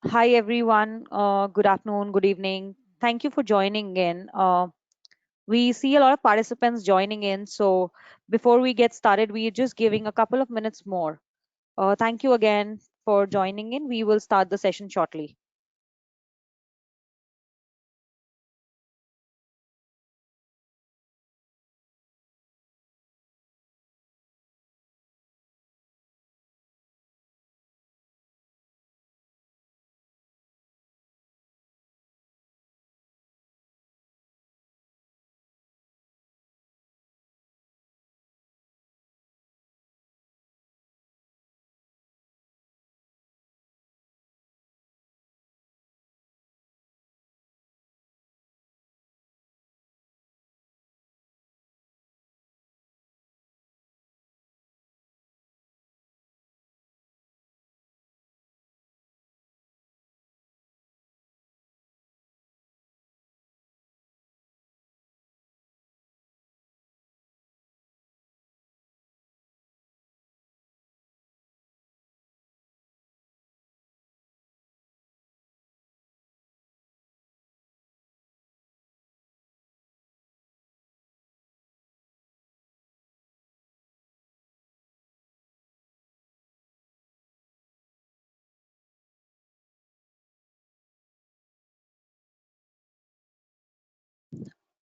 Hi everyone. Good afternoon, good evening. Thank you for joining in. We see a lot of participants joining in, so before we get started, we're just giving a couple of minutes more. Thank you again for joining in. We will start the session shortly.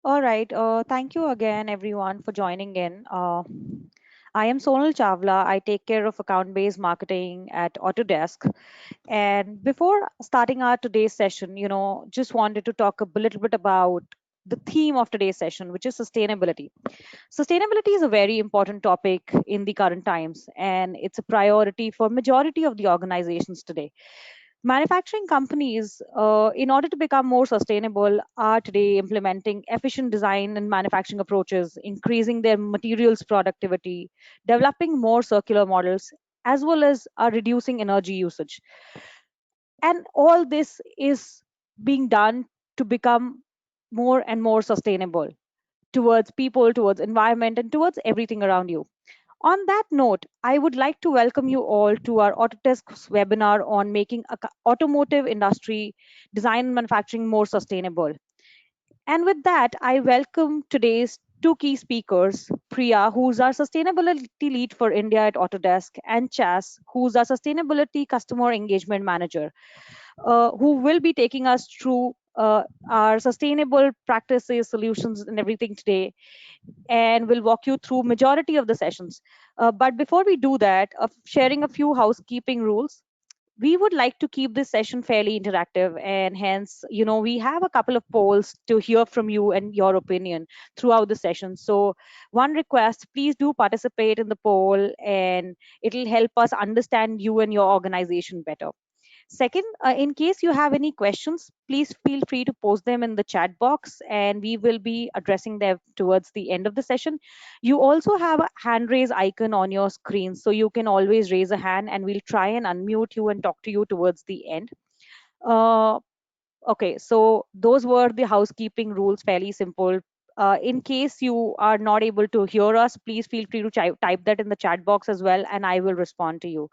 All right. Thank you again, everyone, for joining in. I am Sonal Chawla. I take care of account-based marketing at Autodesk. And before starting our today's session, just wanted to talk a little bit about the theme of today's session, which is sustainability. Sustainability is a very important topic in the current times, and it's a priority for majority of the organizations today. Manufacturing companies, in order to become more sustainable, are today implementing efficient design and manufacturing approaches, increasing their materials productivity, developing more circular models, as well as are reducing energy usage. And all this is being done to become more and more sustainable towards people, towards environment, and towards everything around you. On that note, I would like to welcome you all to our Autodesk's webinar on making automotive industry design and manufacturing more sustainable. And with that, I welcome today's two key speakers, Priya, who's our sustainability lead for India at Autodesk, and Chas, who's our sustainability customer engagement manager, who will be taking us through our sustainable practices, solutions, and everything today, and will walk you through majority of the sessions. But before we do that, sharing a few housekeeping rules. We would like to keep this session fairly interactive, and hence, we have a couple of polls to hear from you and your opinion throughout the session. So one request, please do participate in the poll, and it'll help us understand you and your organization better. Second, in case you have any questions, please feel free to post them in the chat box, and we will be addressing them towards the end of the session. You also have a hand raise icon on your screen, so you can always raise a hand and we'll try and unmute you and talk to you towards the end. Uh, okay, so those were the housekeeping rules, fairly simple. In case you are not able to hear us, please feel free to type that in the chat box as well, and I will respond to you.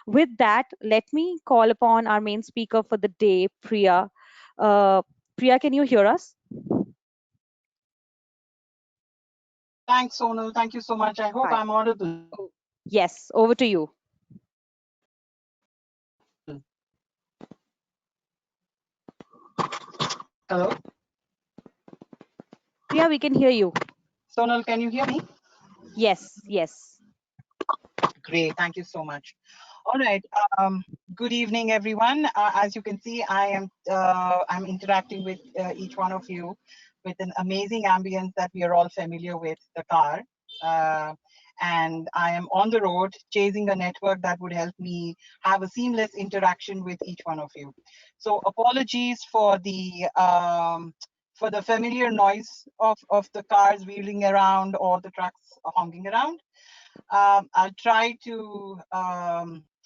With that, let me call upon our main speaker for the day, Priya. Priya, can you hear us? Thanks, Sonal. Thank you so much. I hope Hi. I'm audible. Yes, over to you. Hello? Priya, we can hear you. Sonal, can you hear me? Yes, yes. Great. Thank you so much. All right. Good evening, everyone. As you can see, I'm interacting with each one of you with an amazing ambience that we are all familiar with, the car. Uh, and I am on the road chasing a network that would help me have a seamless interaction with each one of you. So apologies for the familiar noise of the cars wheeling around or the trucks honking around. I'll try to,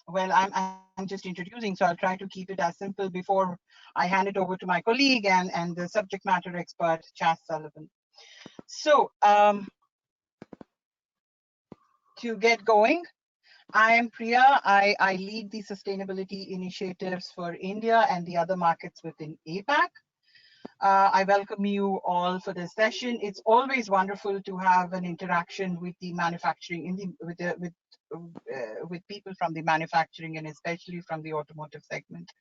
well, I'm just introducing, so I'll try to keep it as simple before I hand it over to my colleague and the subject matter expert, Chas Sullivan. So to get going, I am Priya. I lead the sustainability initiatives for India and the other markets within APAC. I welcome you all for this session. It's always wonderful to have an interaction with the manufacturing in the with people from the manufacturing and especially from the automotive segment,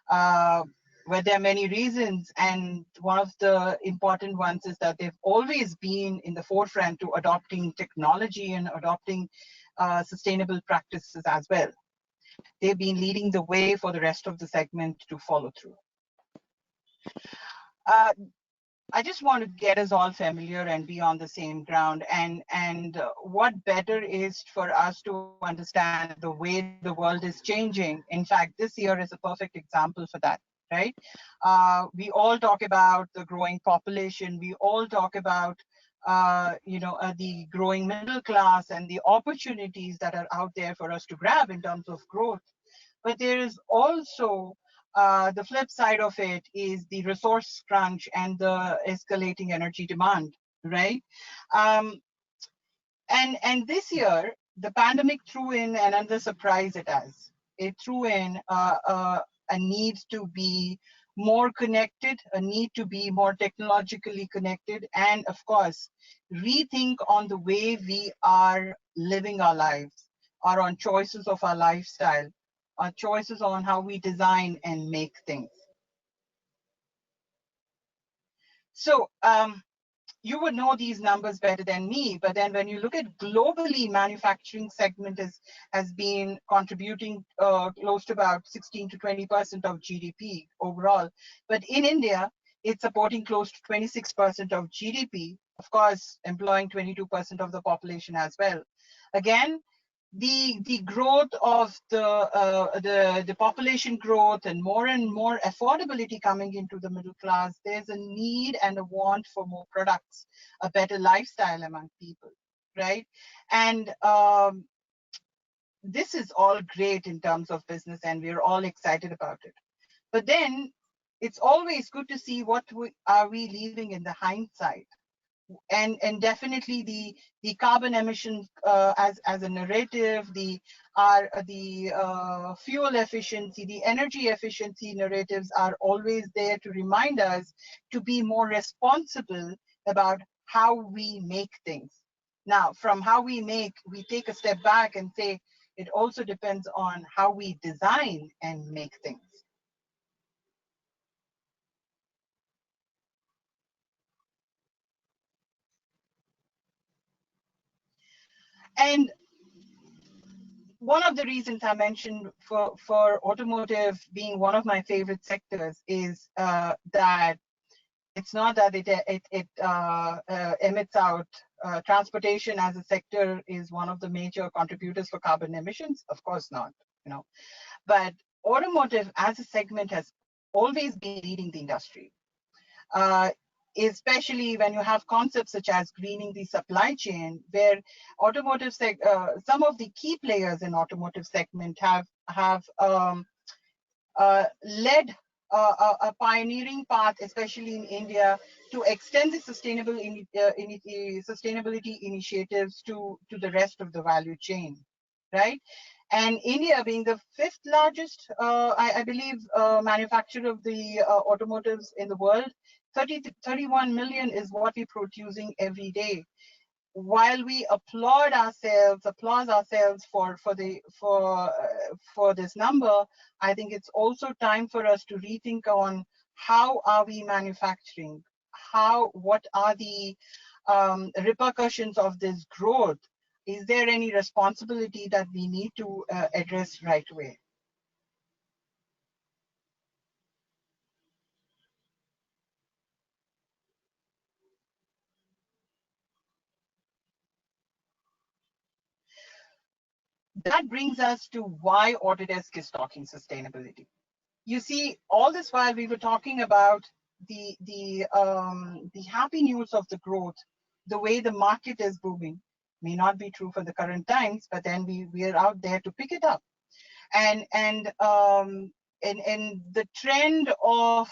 uh, where there are many reasons, and one of the important ones is that they've always been in the forefront to adopting technology and adopting sustainable practices as well. They've been leading the way for the rest of the segment to follow through. Uh, I just want to get us all familiar and be on the same ground. And what better is for us to understand the way the world is changing. In fact, this year is a perfect example for that, right? We all talk about the growing population. We all talk about the growing middle class and the opportunities that are out there for us to grab in terms of growth. But there is also the flip side of it is the resource crunch and the escalating energy demand, right? Um, and this year, the pandemic threw in another surprise it has. It threw in a need to be more connected, a need to be more technologically connected, and of course, rethink on the way we are living our lives, or on choices of our lifestyle, our choices on how we design and make things. So, you would know these numbers better than me, but then when you look at globally, manufacturing segment has been contributing close to about 16 to 20% of GDP overall. But in India, it's supporting close to 26% of GDP, of course, employing 22% of the population as well. Again, the growth of the population growth and more affordability coming into the middle class, there's a need and a want for more products, a better lifestyle among people, right? And this is all great in terms of business, and we're all excited about it. But then it's always good to see what are we leaving in the hindsight. And definitely the carbon emissions as a narrative, the fuel efficiency, the energy efficiency narratives are always there to remind us to be more responsible about how we make things. Now, from how we make, we take a step back and say it also depends on how we design and make things. And one of the reasons I mentioned for automotive being one of my favorite sectors is that it's not that it emits out. Transportation as a sector is one of the major contributors for carbon emissions. Of course not, you know. But automotive as a segment has always been leading the industry. Uh, Especially when you have concepts such as greening the supply chain, where some of the key players in automotive segment have led a pioneering path, especially in India, to extend the sustainability initiatives to the rest of the value chain, right? And India being the fifth largest, I believe, manufacturer of the automotives in the world, 31 million is what we're producing every day. While we applaud ourselves for this number, I think it's also time for us to rethink on how are we manufacturing, what are the repercussions of this growth. Is there any responsibility that we need to address right away? That brings us to why Autodesk is talking sustainability. You see, all this while we were talking about the happy news of the growth, the way the market is booming. May not be true for the current times, but then we are out there to pick it up. And the trend of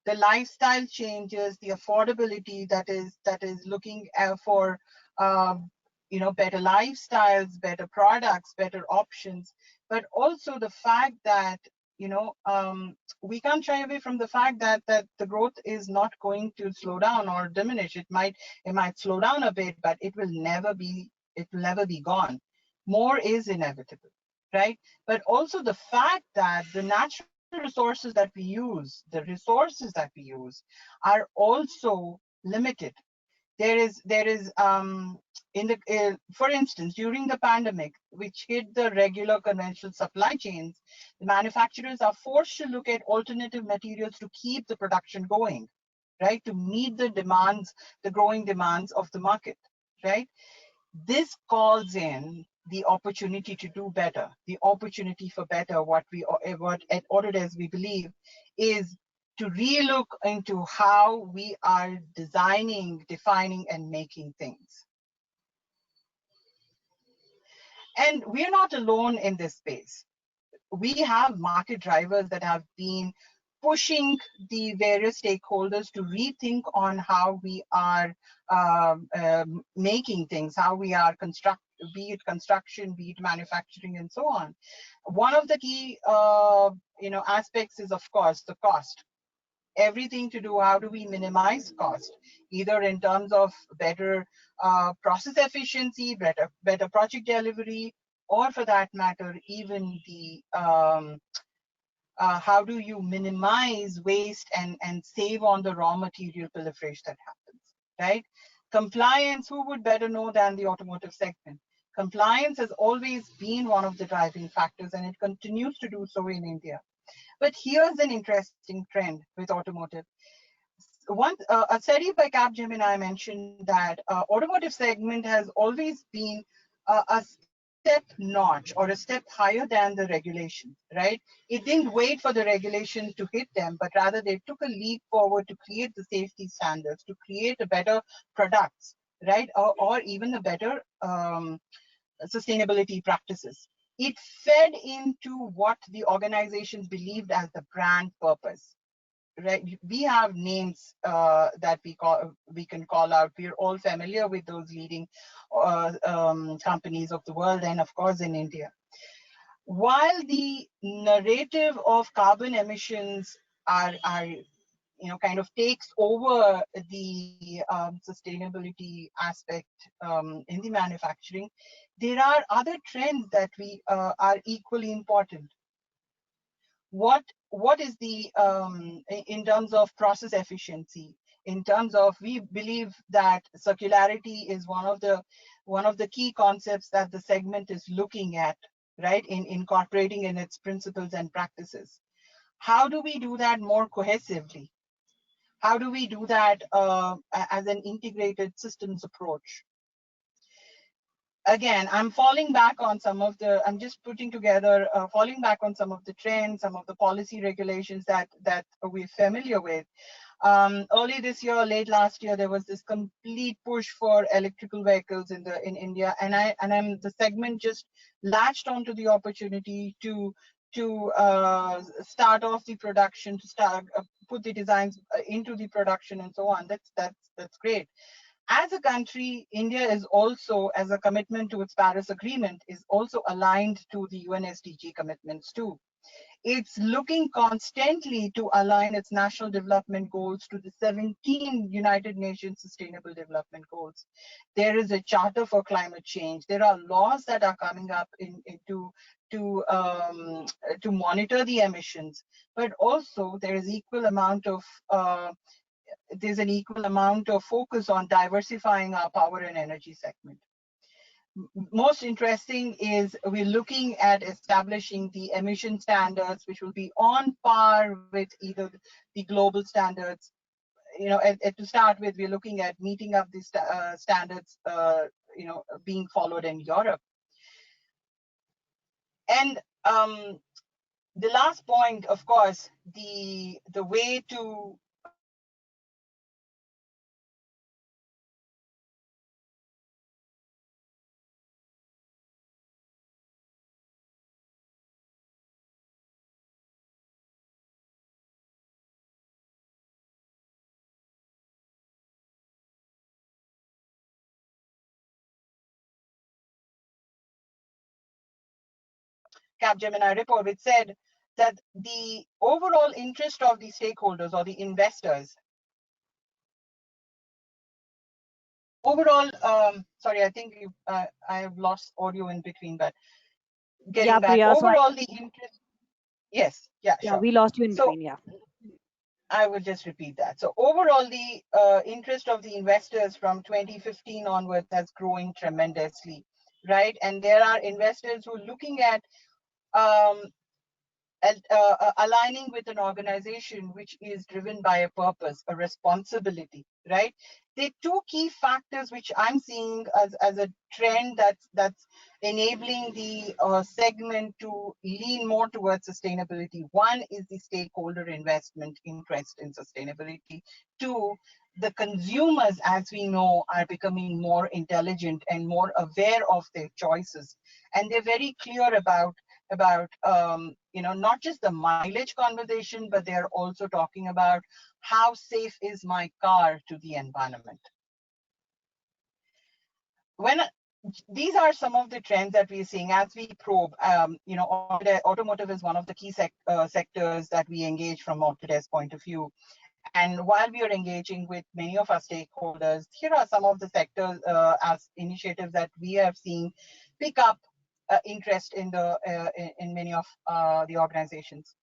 the lifestyle changes, the affordability that is looking for better lifestyles, better products, better options, but also the fact that we can't shy away from the fact that the growth is not going to slow down or diminish. It might slow down a bit, but it will never be gone. More is inevitable, right? But also the fact that the natural resources that we use, are also limited. There is in the for instance, during the pandemic, which hit the regular conventional supply chains, the manufacturers are forced to look at alternative materials to keep the production going, right, to meet the growing demands of the market, right? This calls in the opportunity to do better, the opportunity for better. What at Autodesk we believe is to relook into how we are designing, defining, and making things. And we're not alone in this space. We have market drivers that have been pushing the various stakeholders to rethink on how we are making things, how we are be it construction, be it manufacturing, and so on. One of the key aspects is, of course, the cost. Everything to do, how do we minimize cost, either in terms of better process efficiency, better project delivery, or for that matter, even the how do you minimize waste and save on the raw material proliferation that happens, right? Compliance, who would better know than the automotive segment? Compliance has always been one of the driving factors, and it continues to do so in India. But here's an interesting trend with automotive. A study by Capgemini mentioned that automotive segment has always been a step notch or a step higher than the regulation, right? It didn't wait for the regulation to hit them, but rather they took a leap forward to create the safety standards, to create a better products, right? Or even a better sustainability practices. It fed into what the organizations believed as the brand purpose, right? We have names that we can call out. We're all familiar with those leading companies of the world, and of course in India. While the narrative of carbon emissions are kind of takes over the sustainability aspect in the manufacturing, there are other trends that we are equally important. What is the in terms of process efficiency, in terms of, we believe that circularity is one of the key concepts that the segment is looking at, right, in incorporating in its principles and practices. How do we do that more cohesively? How do we do that as an integrated systems approach? Again, I'm just putting together, falling back on some of the trends, some of the policy regulations that we're familiar with. Early this year, late last year, there was this complete push for electrical vehicles in India, and the segment just latched onto the opportunity to start off the production, to start put the designs into the production, and so on. That's great. As a country, India is also, as a commitment to its Paris Agreement, is also aligned to the UN SDG commitments too. It's looking constantly to align its national development goals to the 17 United Nations Sustainable Development Goals. There is a charter for climate change. There are laws that are coming up to monitor the emissions, but also there is there's an equal amount of focus on diversifying our power and energy segment. Most interesting is we're looking at establishing the emission standards, which will be on par with either the global standards. To start with, we're looking at meeting up the standards, being followed in Europe. And the last point, of course, the way to Capgemini report, which said that the overall interest of the stakeholders or the investors, overall, sorry, I think I have lost audio in between, but Yeah, getting back, Priya. overall the interest, yes, yeah, Yeah, sure. we lost you in So between. Yeah. I will just repeat that. So overall, the interest of the investors from 2015 onwards has grown tremendously, right? And there are investors who are looking at um, aligning with an organization which is driven by a purpose, a responsibility, right? The two key factors which I'm seeing as a trend that's enabling the segment to lean more towards sustainability. One is the stakeholder investment interest in sustainability. Two, the consumers, as we know, are becoming more intelligent and more aware of their choices, and they're very clear about not just the mileage conversation, but they're also talking about how safe is my car to the environment. When these are some of the trends that we're seeing as we probe. Automotive is one of the key sectors that we engage from Autodesk point of view. And while we are engaging with many of our stakeholders, here are some of the sectors as initiatives that we have seen pick up interest in many of the organizations.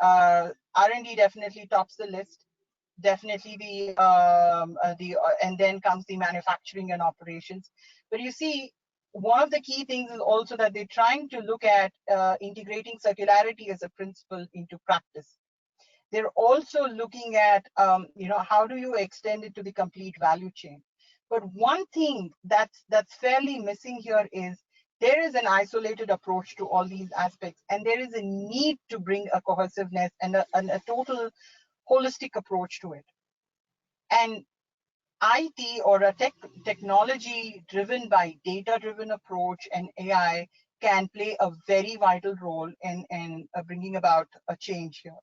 R&D definitely tops the list. Definitely and then comes the manufacturing and operations. But you see, one of the key things is also that they're trying to look at integrating circularity as a principle into practice. They're also looking at, how do you extend it to the complete value chain? But one thing that's fairly missing here is there is an isolated approach to all these aspects, and there is a need to bring a cohesiveness and a total holistic approach to it. And IT or a technology driven by data driven approach and AI can play a very vital role in bringing about a change here.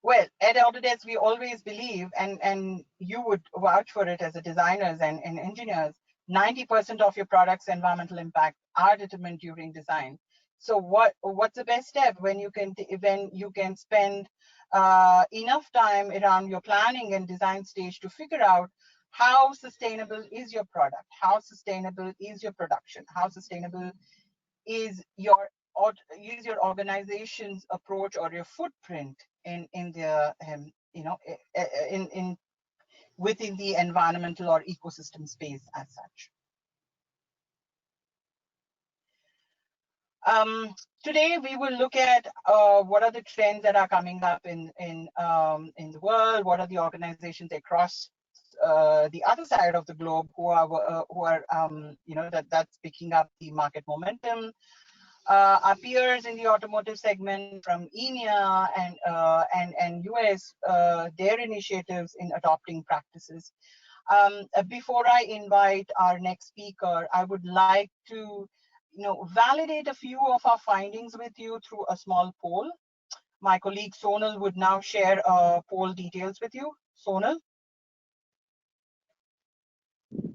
Well, at Autodesk, we always believe, and you would vouch for it as a designers and engineers, 90% of your product's environmental impact are determined during design. So what's the best step when you can spend enough time around your planning and design stage to figure out how sustainable is your product, how sustainable is your production, how sustainable is your organization's approach or your footprint in the in within the environmental or ecosystem space as such. Today we will look at what are the trends that are coming up in the world. What are the organizations across the other side of the globe who are that's picking up the market momentum. Our peers in the automotive segment from EMEA and US, their initiatives in adopting practices. Before I invite our next speaker, I would like to validate a few of our findings with you through a small poll. My colleague Sonal would now share poll details with you. Sonal?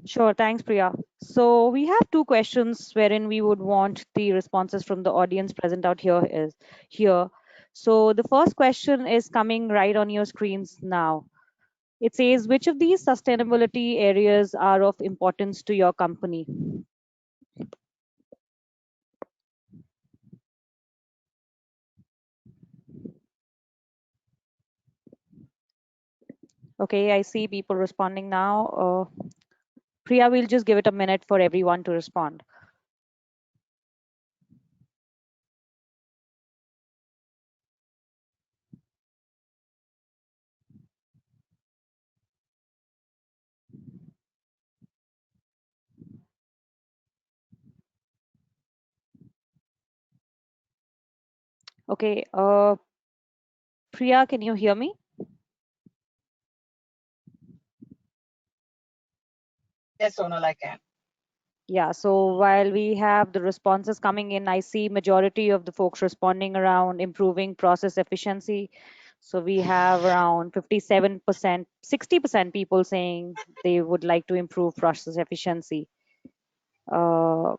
Sure. Thanks, Priya. So we have two questions wherein we would want the responses from the audience present out here. So the first question is coming right on your screens now. It says, which of these sustainability areas are of importance to your company? Okay, I see people responding now. Priya, we'll just give it a minute for everyone to respond. Okay, Priya, can you hear me? Yes, Sonal, I can. Yeah, so while we have the responses coming in, I see majority of the folks responding around improving process efficiency. So we have around 57%, 60% people saying they would like to improve process efficiency. Uh,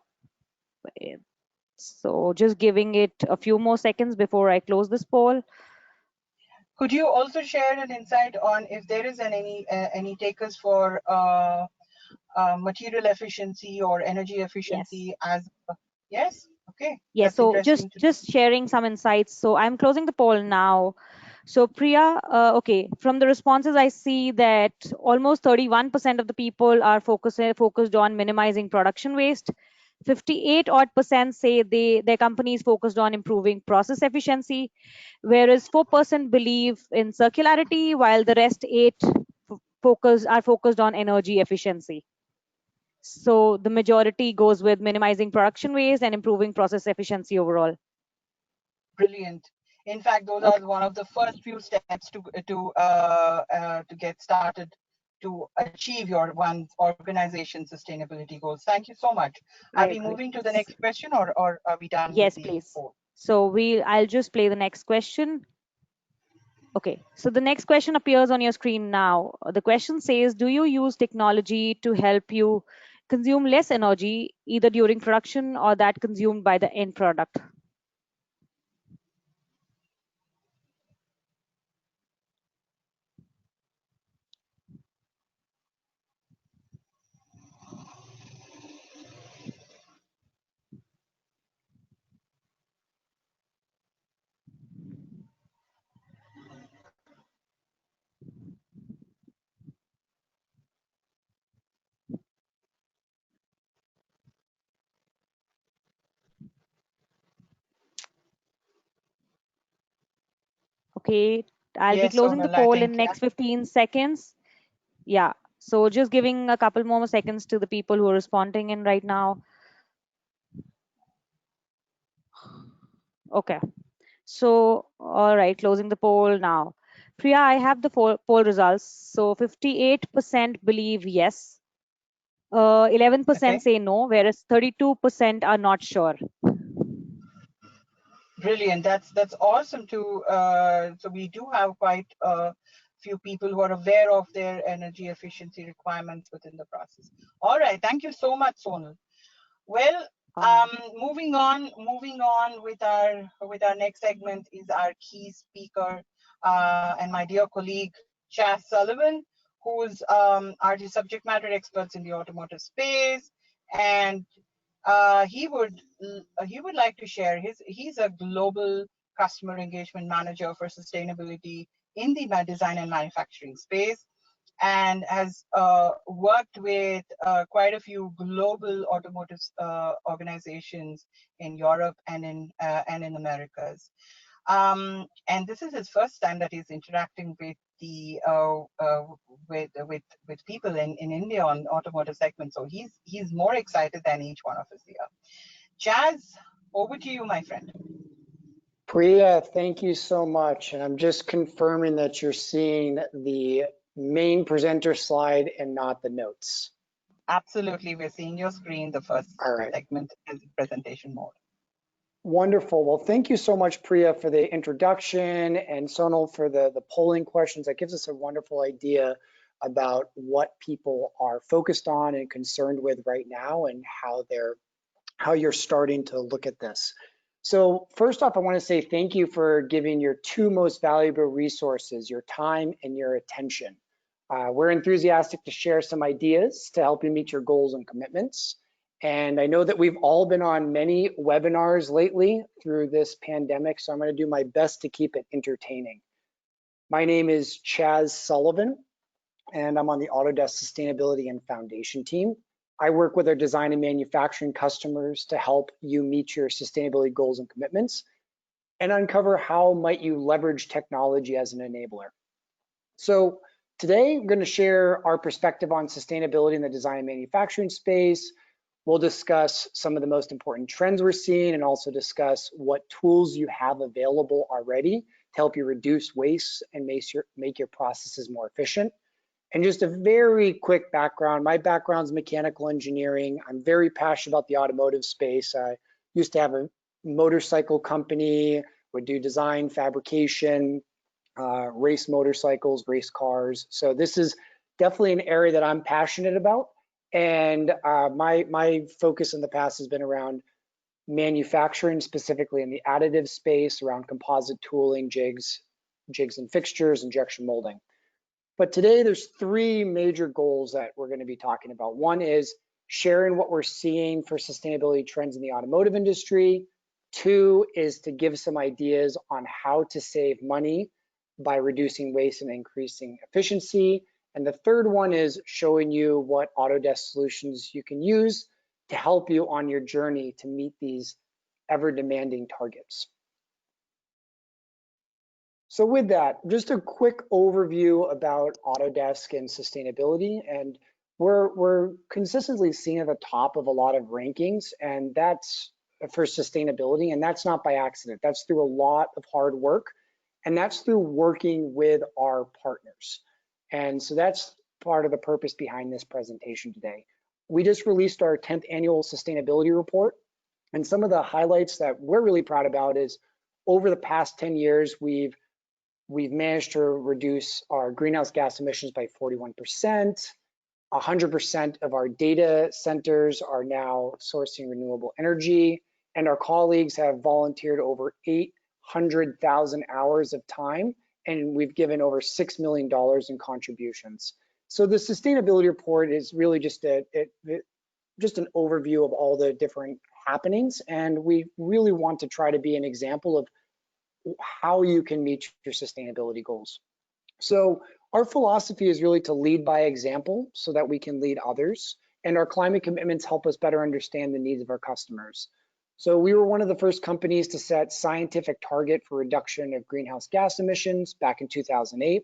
so just giving it a few more seconds before I close this poll. Could you also share an insight on if there is any takers for material efficiency or energy Yes. efficiency as yes? Okay, Yes, that's so interesting to know. just sharing some insights. So I'm closing the poll now. So Priya, okay, from the responses I see that almost 31% of the people are focused on minimizing production waste. 58 odd percent say their company is focused on improving process efficiency, whereas 4% believe in circularity, while the rest 8 are focused on energy efficiency. So the majority goes with minimizing production waste and improving process efficiency overall. Brilliant. In fact, those are Okay. one of the first few steps to get started to achieve your one's organization sustainability goals. Thank you so much. I Are we agree. moving to the next question, or are we done with Yes, the please. poll? So I'll just play the next question. Okay, so the next question appears on your screen now. The question says, do you use technology to help you consume less energy, either during production or that consumed by the end product? Okay, I'll be Yes, closing the Sonal, I poll in think next 15 seconds. Yeah, so just giving a couple more seconds to the people who are responding in right now. Okay. So, all right, closing the poll now. Priya, I have the poll results. So 58% believe yes, 11% okay. say no, whereas 32% are not sure. Brilliant. That's awesome to so we do have quite a few people who are aware of their energy efficiency requirements within the process. All right, thank you so much, Sonal. Well, Um, moving on with our next segment is our key speaker and my dear colleague Chas Sullivan, who's are the subject matter experts in the automotive space, and he would like to share he's a global customer engagement manager for sustainability in the design and manufacturing space, and has worked with quite a few global automotive organizations in Europe and in Americas. And this is his first time that he's interacting with the with people in India on automotive segment. So he's more excited than each one of us here. Chaz, over to you, my friend. Priya, thank you so much. And I'm just confirming that you're seeing the main presenter slide and not the notes. Absolutely, we're seeing your screen. The first All right. segment is presentation mode. Wonderful. Well, thank you so much, Priya, for the introduction, and Sonal for the polling questions. That gives us a wonderful idea about what people are focused on and concerned with right now, and how you're starting to look at this. So first off, I want to say thank you for giving your two most valuable resources, your time and your attention. We're enthusiastic to share some ideas to help you meet your goals and commitments. And I know that we've all been on many webinars lately through this pandemic, so I'm going to do my best to keep it entertaining. My name is Chaz Sullivan, and I'm on the Autodesk Sustainability and Foundation team. I work with our design and manufacturing customers to help you meet your sustainability goals and commitments, and uncover how might you leverage technology as an enabler. So today I'm going to share our perspective on sustainability in the design and manufacturing space. We'll discuss some of the most important trends we're seeing, and also discuss what tools you have available already to help you reduce waste and make your processes more efficient. And just a very quick background, my background is mechanical engineering. I'm very passionate about the automotive space. I used to have a motorcycle company, would do design, fabrication, race motorcycles, race cars. So this is definitely an area that I'm passionate about. And my focus in the past has been around manufacturing, specifically in the additive space, around composite tooling, jigs and fixtures, injection molding. But today there's three major goals that we're going to be talking about. One is sharing what we're seeing for sustainability trends in the automotive industry. Two is to give some ideas on how to save money by reducing waste and increasing efficiency. And the third one is showing you what Autodesk solutions you can use to help you on your journey to meet these ever demanding targets. So with that, just a quick overview about Autodesk and sustainability. And we're consistently seen at the top of a lot of rankings, and that's for sustainability. And that's not by accident. That's through a lot of hard work, and that's through working with our partners. And so that's part of the purpose behind this presentation today. We just released our 10th annual sustainability report. And some of the highlights that we're really proud about is over the past 10 years, we've managed to reduce our greenhouse gas emissions by 41%. 100% of our data centers are now sourcing renewable energy, and our colleagues have volunteered over 800,000 hours of time, and we've given over $6 million in contributions. So the sustainability report is really just an overview of all the different happenings, and we really want to try to be an example of how you can meet your sustainability goals. So our philosophy is really to lead by example so that we can lead others. And our climate commitments help us better understand the needs of our customers. So we were one of the first companies to set scientific target for reduction of greenhouse gas emissions back in 2008.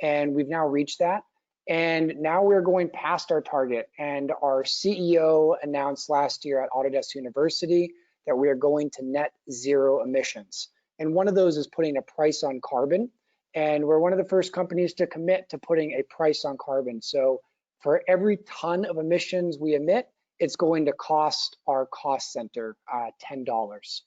And we've now reached that. And now we're going past our target. And our CEO announced last year at Autodesk University that we are going to net zero emissions. And one of those is putting a price on carbon. And we're one of the first companies to commit to putting a price on carbon. So for every ton of emissions we emit, it's going to cost our cost center $10.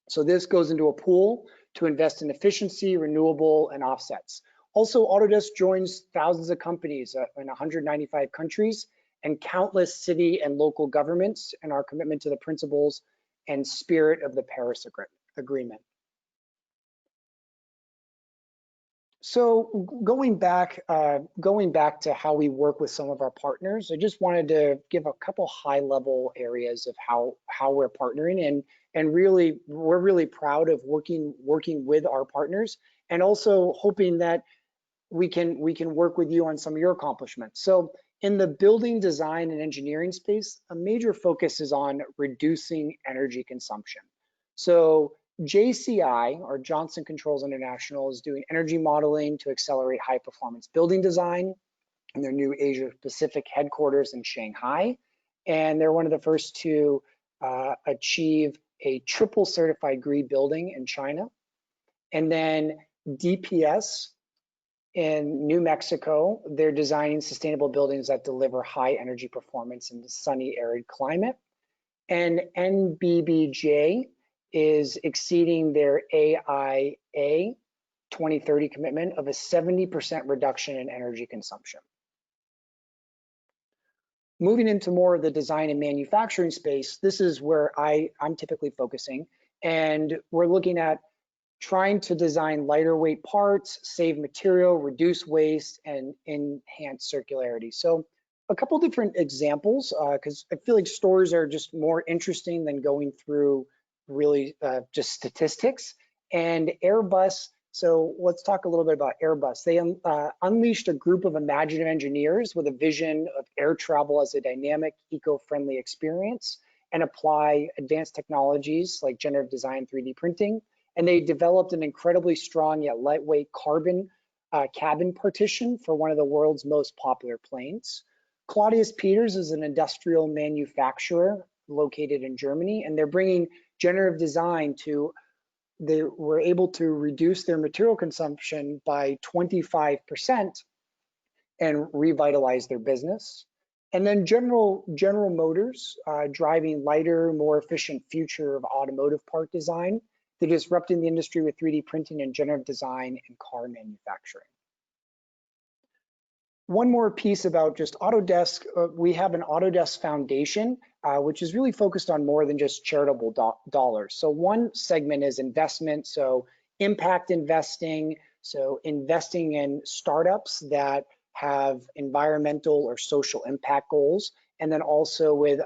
So this goes into a pool to invest in efficiency, renewable, and offsets. Also, Autodesk joins thousands of companies in 195 countries and countless city and local governments in our commitment to the principles and spirit of the Paris Agreement. So going back to how we work with some of our partners, I just wanted to give a couple high-level areas of how we're partnering, and really we're really proud of working with our partners, and also hoping that we can work with you on some of your accomplishments. So in the building design and engineering space, a major focus is on reducing energy consumption. So JCI, or Johnson Controls International, is doing energy modeling to accelerate high performance building design in their new Asia Pacific headquarters in Shanghai. And they're one of the first to achieve a triple certified green building in China. And then DPS in New Mexico, they're designing sustainable buildings that deliver high energy performance in the sunny, arid climate. And NBBJ is exceeding their AIA 2030 commitment of a 70% reduction in energy consumption. Moving into more of the design and manufacturing space, this is where I'm typically focusing, and we're looking at trying to design lighter weight parts, save material, reduce waste, and enhance circularity. So a couple different examples, because I feel like stories are just more interesting than going through really just statistics. And Airbus, so let's talk a little bit about Airbus. They unleashed a group of imaginative engineers with a vision of air travel as a dynamic, eco-friendly experience, and apply advanced technologies like generative design, 3D printing. And they developed an incredibly strong yet lightweight carbon cabin partition for one of the world's most popular planes. Claudius Peters is an industrial manufacturer located in Germany, and they're bringing generative design to, they were able to reduce their material consumption by 25% and revitalize their business. And then General Motors, driving lighter, more efficient future of automotive part design. They're disrupting the industry with 3D printing and generative design in car manufacturing. One more piece about just Autodesk, we have an Autodesk Foundation, which is really focused on more than just charitable dollars. So one segment is investment, so impact investing, so investing in startups that have environmental or social impact goals, and then also with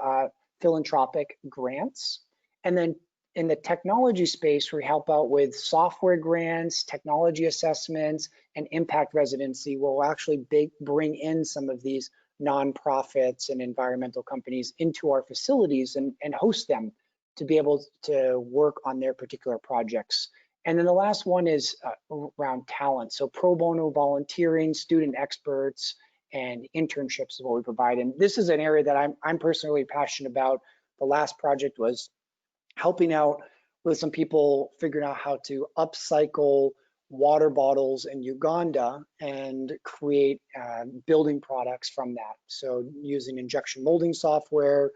philanthropic grants. And then in the technology space, we help out with software grants, technology assessments, and impact residency. We'll actually bring in some of these nonprofits and environmental companies into our facilities and host them to be able to work on their particular projects. And then the last one is around talent. So pro bono volunteering, student experts, and internships is what we provide. And this is an area that I'm personally passionate about. The last project was helping out with some people figuring out how to upcycle water bottles in Uganda and create building products from that. So using injection molding software,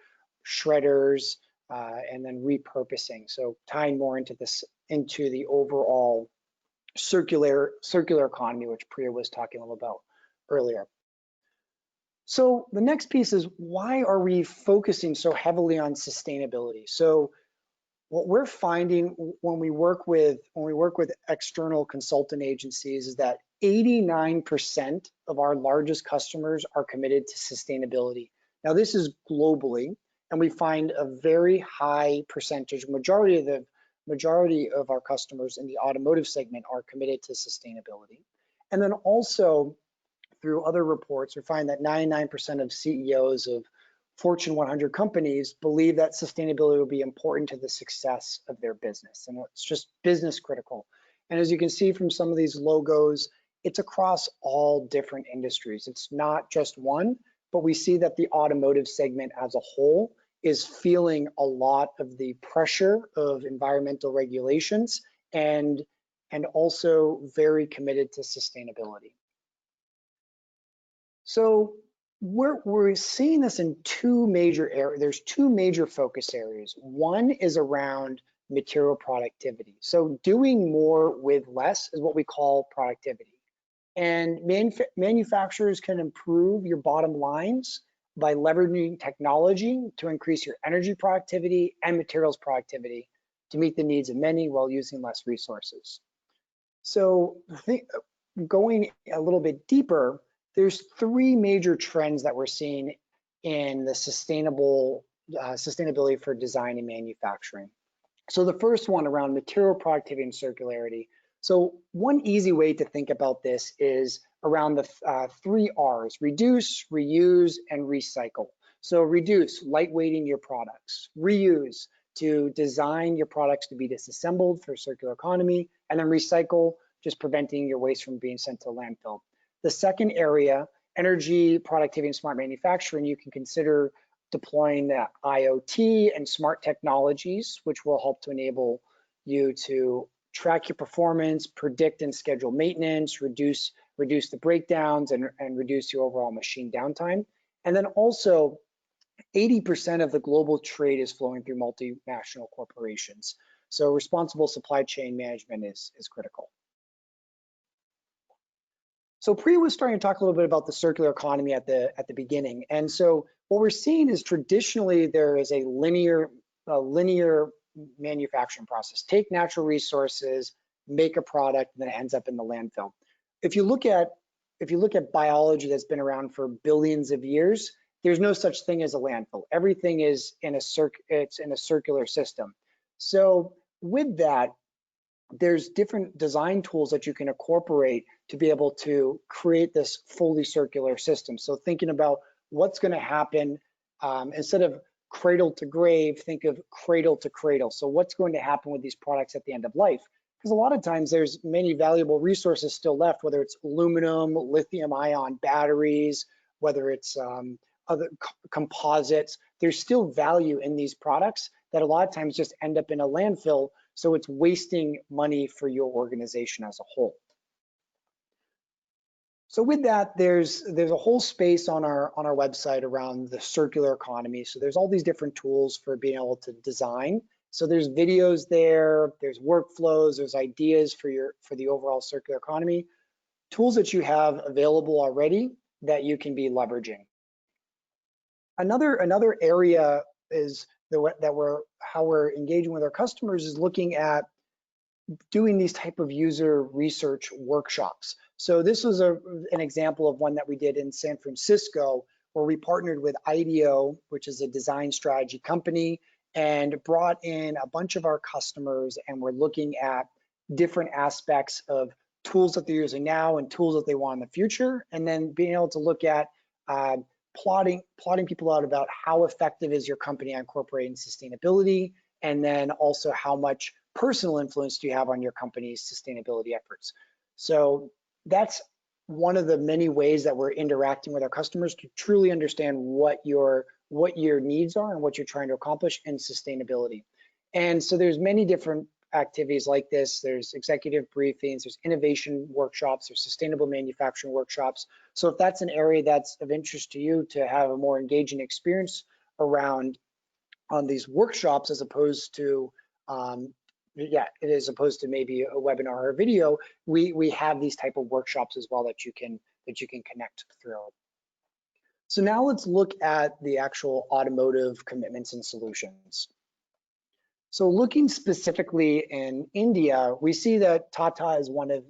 shredders, and then repurposing. So tying more into the overall circular economy, which Priya was talking a little about earlier. So the next piece is, why are we focusing so heavily on sustainability? So what we're finding when we work with external consultant agencies is that 89% of our largest customers are committed to sustainability. Now this is globally, and we find a very high percentage, majority of our customers in the automotive segment are committed to sustainability. And then also through other reports, we find that 99% of CEOs of Fortune 100 companies believe that sustainability will be important to the success of their business, and it's just business critical. And as you can see from some of these logos, it's across all different industries. It's not just one, but we see that the automotive segment as a whole is feeling a lot of the pressure of environmental regulations and also very committed to sustainability. So we're seeing this in two major areas. There's two major focus areas. One is around material productivity. So doing more with less is what we call productivity. And manufacturers can improve your bottom lines by leveraging technology to increase your energy productivity and materials productivity to meet the needs of many while using less resources. So going a little bit deeper, there's three major trends that we're seeing in the sustainability for design and manufacturing. So the first one around material productivity and circularity. So one easy way to think about this is around the 3 R's: reduce, reuse, and recycle. So reduce, lightweighting your products; reuse, to design your products to be disassembled for circular economy; and then recycle, just preventing your waste from being sent to landfill. The second area, energy productivity and smart manufacturing, you can consider deploying the IoT and smart technologies, which will help to enable you to track your performance, predict and schedule maintenance, reduce the breakdowns, and reduce your overall machine downtime. And then also 80% of the global trade is flowing through multinational corporations. So responsible supply chain management is critical. So Priya was starting to talk a little bit about the circular economy at the beginning. And so what we're seeing is traditionally there is a linear manufacturing process. Take natural resources, make a product, and then it ends up in the landfill. If you look at biology that's been around for billions of years, there's no such thing as a landfill. Everything is in a circular system. So with that, there's different design tools that you can incorporate to be able to create this fully circular system. So thinking about what's going to happen, instead of cradle to grave, think of cradle to cradle. So what's going to happen with these products at the end of life? Because a lot of times there's many valuable resources still left, whether it's aluminum, lithium ion batteries, whether it's other composites. There's still value in these products that a lot of times just end up in a landfill. So it's wasting money for your organization as a whole. So with that, there's a whole space on our website around the circular economy. So there's all these different tools for being able to design. So there's videos there, there's workflows, there's ideas for the overall circular economy, tools that you have available already, that you can be leveraging. Another area is how we're engaging with our customers is looking at doing these type of user research workshops. So this was an example of one that we did in San Francisco, where we partnered with IDEO, which is a design strategy company, and brought in a bunch of our customers, and we're looking at different aspects of tools that they're using now and tools that they want in the future, and then being able to look at plotting people out about how effective is your company on incorporating sustainability, and then also how much personal influence do you have on your company's sustainability efforts. So that's one of the many ways that we're interacting with our customers to truly understand what your needs are and what you're trying to accomplish in sustainability. And so there's many different activities like this. There's executive briefings, there's innovation workshops, there's sustainable manufacturing workshops. So if that's an area that's of interest to you, to have a more engaging experience around on these workshops, as opposed to as opposed to maybe a webinar or a video, we have these type of workshops as well that you can connect through. So now let's look at the actual automotive commitments and solutions. So looking specifically in India, we see that Tata is one of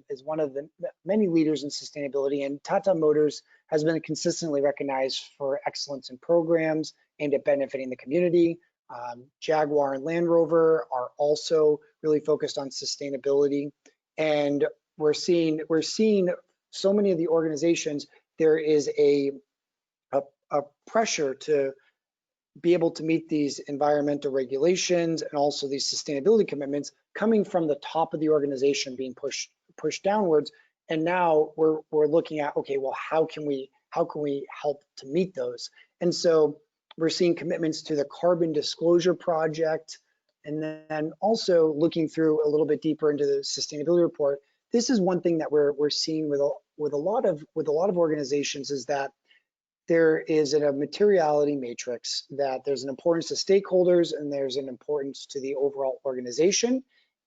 the many leaders in sustainability, and Tata Motors has been consistently recognized for excellence in programs aimed at benefiting the community. Jaguar and Land Rover are also really focused on sustainability, and we're seeing so many of the organizations, there is a pressure to be able to meet these environmental regulations and also these sustainability commitments coming from the top of the organization being pushed downwards. And now we're looking at, okay, well, how can we help to meet those? And so we're seeing commitments to the Carbon Disclosure Project, and then also looking through a little bit deeper into the sustainability report. This is one thing that we're seeing with a lot of organizations, is that there is a materiality matrix, that there's an importance to stakeholders and there's an importance to the overall organization.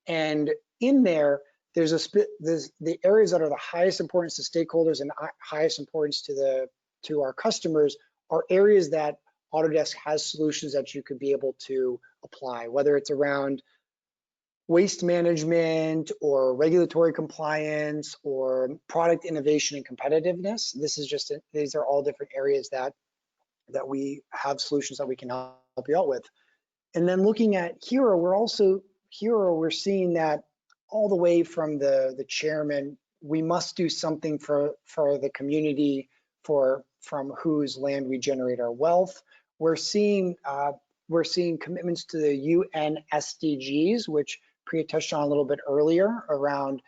And in there's the areas that are the highest importance to stakeholders and highest importance to our customers are areas that Autodesk has solutions that you could be able to apply, whether it's around waste management or regulatory compliance or product innovation and competitiveness. These are all different areas that we have solutions that we can help you out with. And then looking at Hero, we're seeing that all the way from the chairman, we must do something for the community, from whose land we generate our wealth. We're seeing commitments to the UN SDGs, which Priya touched on a little bit earlier, around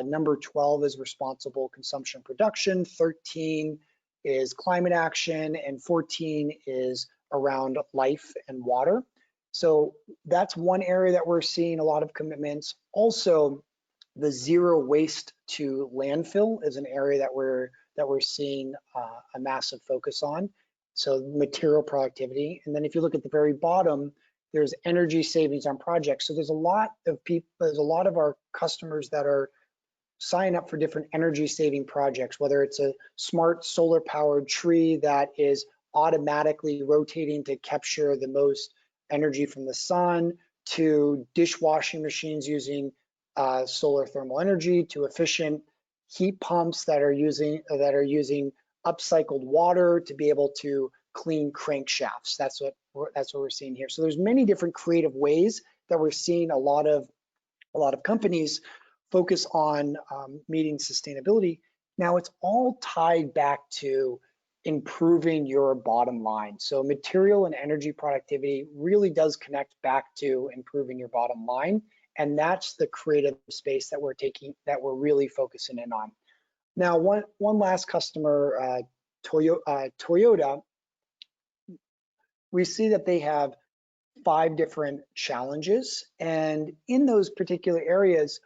number 12 is responsible consumption production, 13 is climate action, and 14 is around life and water. So that's one area that we're seeing a lot of commitments. Also, the zero waste to landfill is an area that we're seeing a massive focus on. So material productivity. And then if you look at the very bottom, there's energy savings on projects. So there's a lot of our customers that are signing up for different energy saving projects, whether it's a smart solar powered tree that is automatically rotating to capture the most energy from the sun, to dishwashing machines using solar thermal energy, to efficient heat pumps that are using upcycled water to be able to clean crankshafts. That's what we're seeing here. So there's many different creative ways that we're seeing a lot of companies focus on meeting sustainability. Now it's all tied back to improving your bottom line. So material and energy productivity really does connect back to improving your bottom line, and that's the creative space that we're really focusing in on. Now, one last customer, Toyota, we see that they have 5 different challenges, and in those particular areas,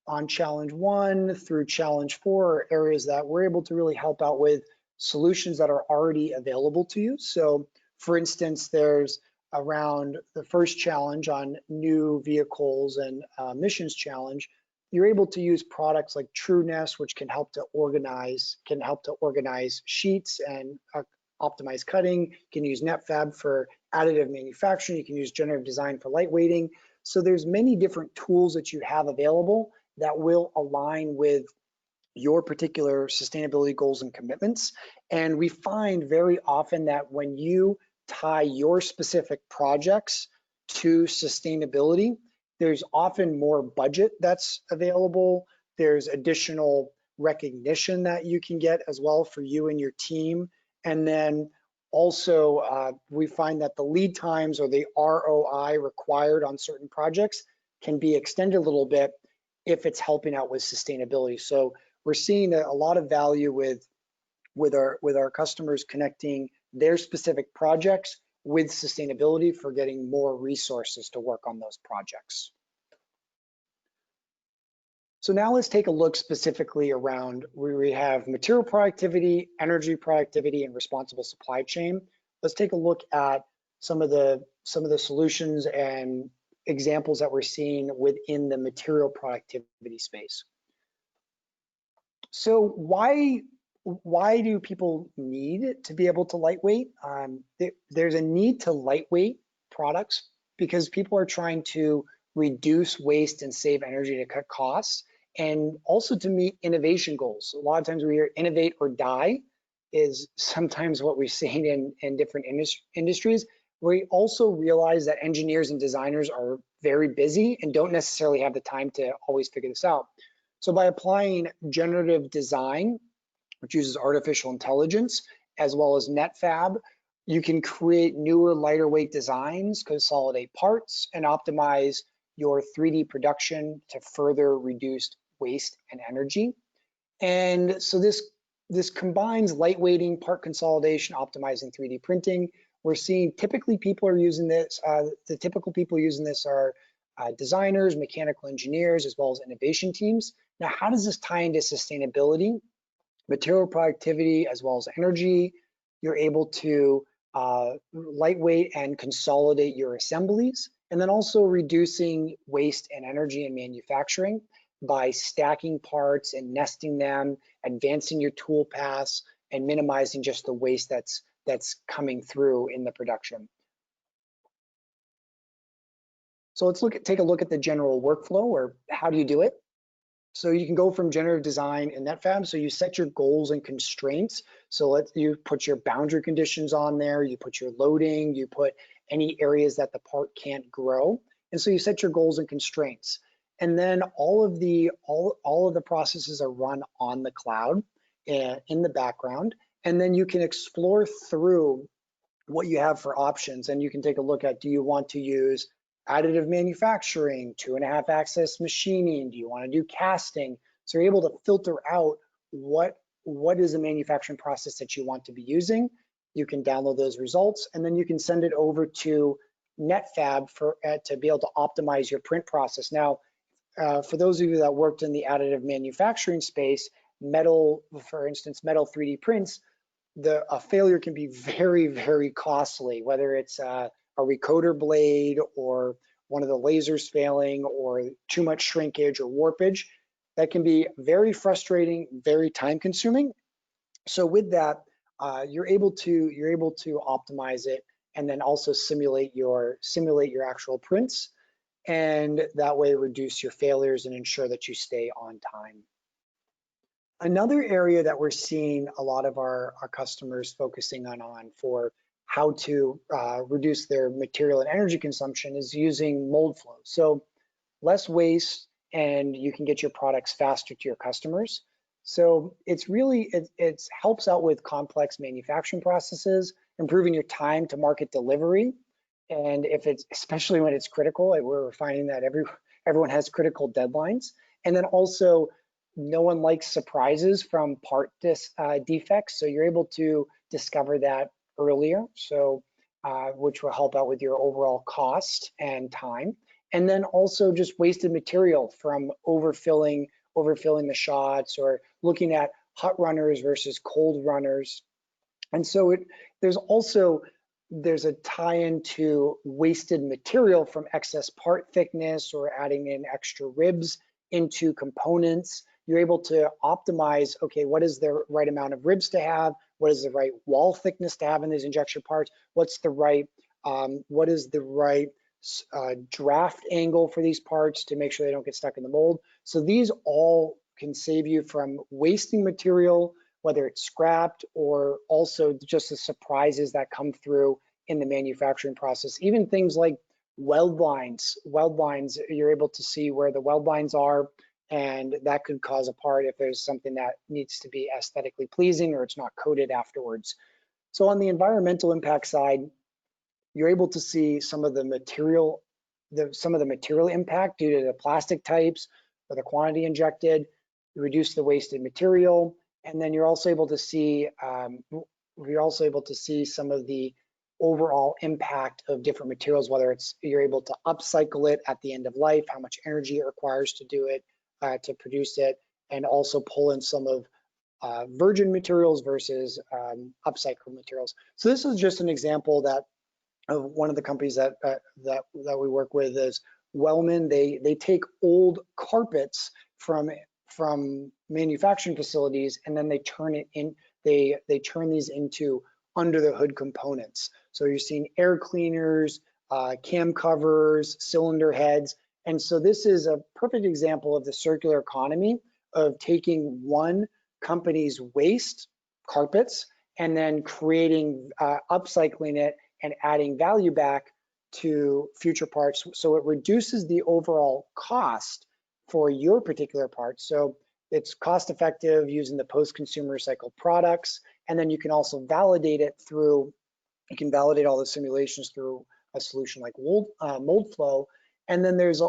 on challenge 1 through challenge 4, are areas that we're able to really help out with solutions that are already available to you. So for instance, there's around the first challenge on new vehicles and emissions challenge, you're able to use products like TrueNest, which can help to organize sheets and optimize cutting. You can use NetFabb for additive manufacturing. You can use generative design for lightweighting. So there's many different tools that you have available that will align with your particular sustainability goals and commitments. And we find very often that when you tie your specific projects to sustainability, there's often more budget that's available. There's additional recognition that you can get as well for you and your team. And then also, we find that the lead times or the ROI required on certain projects can be extended a little bit if it's helping out with sustainability. So we're seeing a lot of value with our customers connecting their specific projects with sustainability for getting more resources to work on those projects. So now let's take a look specifically around where we have material productivity, energy productivity, and responsible supply chain. Let's take a look at some of the solutions and examples that we're seeing within the material productivity space. So why do people need to be able to lightweight? There's a need to lightweight products because people are trying to reduce waste and save energy to cut costs, and also to meet innovation goals. A lot of times we hear innovate or die is sometimes what we're seeing in different industries. We also realize that engineers and designers are very busy and don't necessarily have the time to always figure this out. So by applying generative design, which uses artificial intelligence, as well as NetFabb, you can create newer, lighter weight designs, consolidate parts, and optimize your 3D production to further reduce waste and energy. And so this combines lightweighting, part consolidation, optimizing 3D printing. We're seeing typically people are using this, the typical people using this are designers, mechanical engineers, as well as innovation teams. Now, how does this tie into sustainability? Material productivity, as well as energy. You're able to lightweight and consolidate your assemblies, and then also reducing waste and energy in manufacturing by stacking parts and nesting them, advancing your tool paths, and minimizing just the waste that's coming through in the production. So let's take a look at the general workflow, or how do you do it? So you can go from generative design and NetFabb. So you set your goals and constraints. So you put your boundary conditions on there, you put your loading, you put any areas that the part can't grow. And so you set your goals and constraints. And then all of the processes are run on the cloud in the background. And then you can explore through what you have for options, and you can take a look at, do you want to use additive manufacturing, 2.5 axis machining? Do you want to do casting? So you're able to filter out what is the manufacturing process that you want to be using. You can download those results, and then you can send it over to NetFabb to be able to optimize your print process. Now, for those of you that worked in the additive manufacturing space, for instance, metal 3D prints, a failure can be very, very costly, whether it's a recoder blade or one of the lasers failing or too much shrinkage or warpage. That can be very frustrating, very time consuming. So with that, you're able to optimize it and then also simulate your actual prints, and that way reduce your failures and ensure that you stay on time. Another area that we're seeing a lot of our customers focusing on for how to reduce their material and energy consumption is using Moldflow. So less waste, and you can get your products faster to your customers. So it's really, it helps out with complex manufacturing processes, improving your time to market delivery. And especially when it's critical, we're finding that everyone has critical deadlines. And then also, no one likes surprises from part defects, so you're able to discover that earlier, so which will help out with your overall cost and time. And then also just wasted material from overfilling the shots, or looking at hot runners versus cold runners. And so there's a tie-in to wasted material from excess part thickness or adding in extra ribs into components. You're able to optimize, okay, what is the right amount of ribs to have? What is the right wall thickness to have in these injection parts? What is the right draft angle for these parts to make sure they don't get stuck in the mold? So these all can save you from wasting material, whether it's scrapped or also just the surprises that come through in the manufacturing process. Even things like weld lines. Weld lines, you're able to see where the weld lines are, and that could cause a part if there's something that needs to be aesthetically pleasing or it's not coated afterwards. So on the environmental impact side, you're able to see some of the material impact due to the plastic types or the quantity injected, reduce the wasted material, and then you're also able to see some of the overall impact of different materials, whether it's you're able to upcycle it at the end of life, how much energy it requires to do it, to produce it, and also pull in some of virgin materials versus upcycled materials. So this is just an example that of one of the companies that we work with is Wellman. They take old carpets from manufacturing facilities, and then they turn these into under the hood components. So you're seeing air cleaners, cam covers, cylinder heads. And so this is a perfect example of the circular economy of taking one company's waste, carpets, and then upcycling it and adding value back to future parts. So it reduces the overall cost for your particular part. So it's cost effective using the post-consumer recycled products. And then you can also validate it through, you can validate all the simulations through a solution like Moldflow. And then there's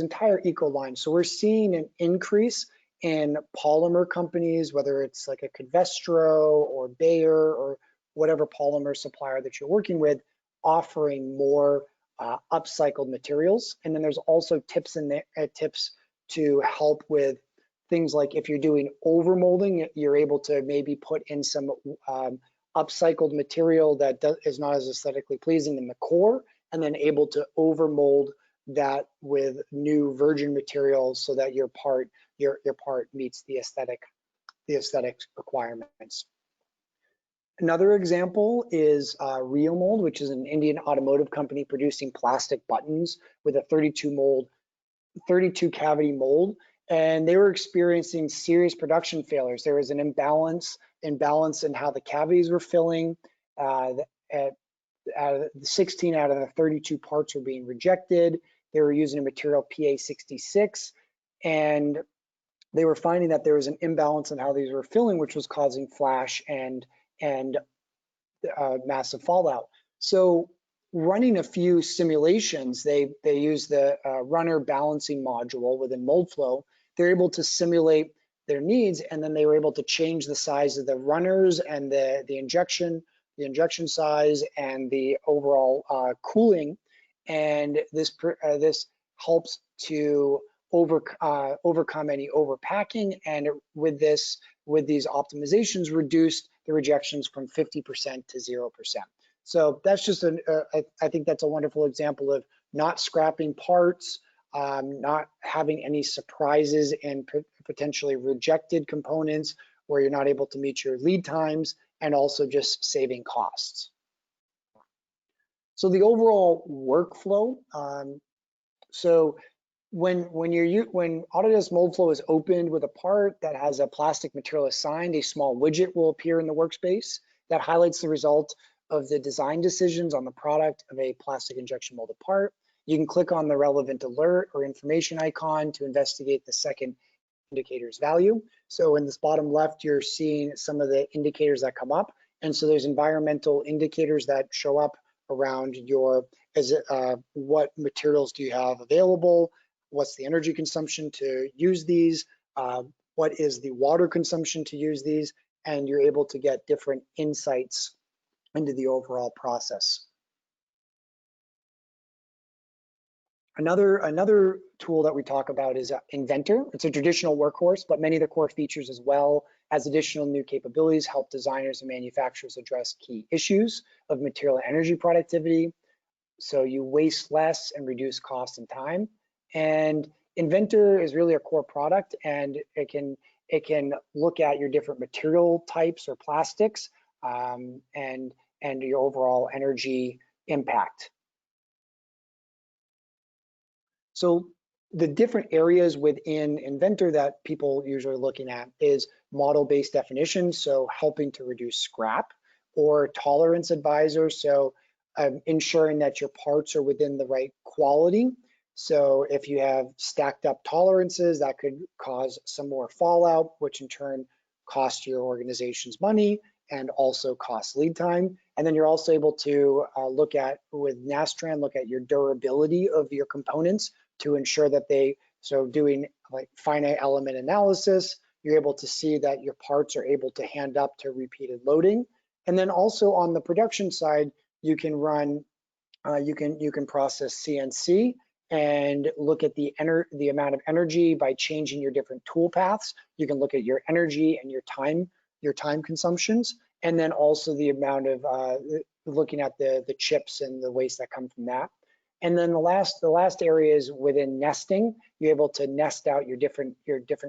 entire eco lines. So we're seeing an increase in polymer companies, whether it's like a Covestro or Bayer or whatever polymer supplier that you're working with, offering more upcycled materials. And then there's also tips to help with things like if you're doing overmolding, you're able to maybe put in some upcycled material that is not as aesthetically pleasing in the core, and then able to overmold that with new virgin materials so that your part meets the aesthetic requirements. Another example is Rheomold, which is an Indian automotive company producing plastic buttons with a 32 cavity mold, and they were experiencing serious production failures. There was an imbalance in how the cavities were filling. 16 out of the 32 parts were being rejected. They were using a material PA66, and they were finding that there was an imbalance in how these were filling, which was causing flash and massive fallout. So running a few simulations, they use the runner balancing module within Moldflow. They're able to simulate their needs, and then they were able to change the size of the runners and the injection size and the overall cooling. And this helps to overcome any overpacking, and with these optimizations, reduced the rejections from 50% to 0%. So that's just I think that's a wonderful example of not scrapping parts, not having any surprises and potentially rejected components where you're not able to meet your lead times, and also just saving costs. So the overall workflow. So when Autodesk Moldflow is opened with a part that has a plastic material assigned, a small widget will appear in the workspace that highlights the result of the design decisions on the product of a plastic injection molded part. You can click on the relevant alert or information icon to investigate the second indicator's value. So in this bottom left, you're seeing some of the indicators that come up. And so there's environmental indicators that show up around what materials do you have available, what's the energy consumption to use these, what is the water consumption to use these, and you're able to get different insights into the overall process. Another tool that we talk about is Inventor. It's a traditional workhorse, but many of the core features, as well as additional new capabilities, help designers and manufacturers address key issues of material and energy productivity. So you waste less and reduce cost and time. And Inventor is really a core product, and it can look at your different material types or plastics, and your overall energy impact. So the different areas within Inventor that people usually are looking at is model-based definition, so helping to reduce scrap, or tolerance advisor, so ensuring that your parts are within the right quality. So if you have stacked up tolerances, that could cause some more fallout, which in turn costs your organization's money and also costs lead time. And then you're also able to look at, with Nastran, look at your durability of your components to ensure that so doing like finite element analysis, you're able to see that your parts are able to hand up to repeated loading. And then also on the production side, you can run, you can process CNC and look at the amount of energy by changing your different tool paths. You can look at your energy and your time consumptions, and then also the amount of looking at the chips and the waste that come from that. And then the last area is within nesting. You're able to nest out your different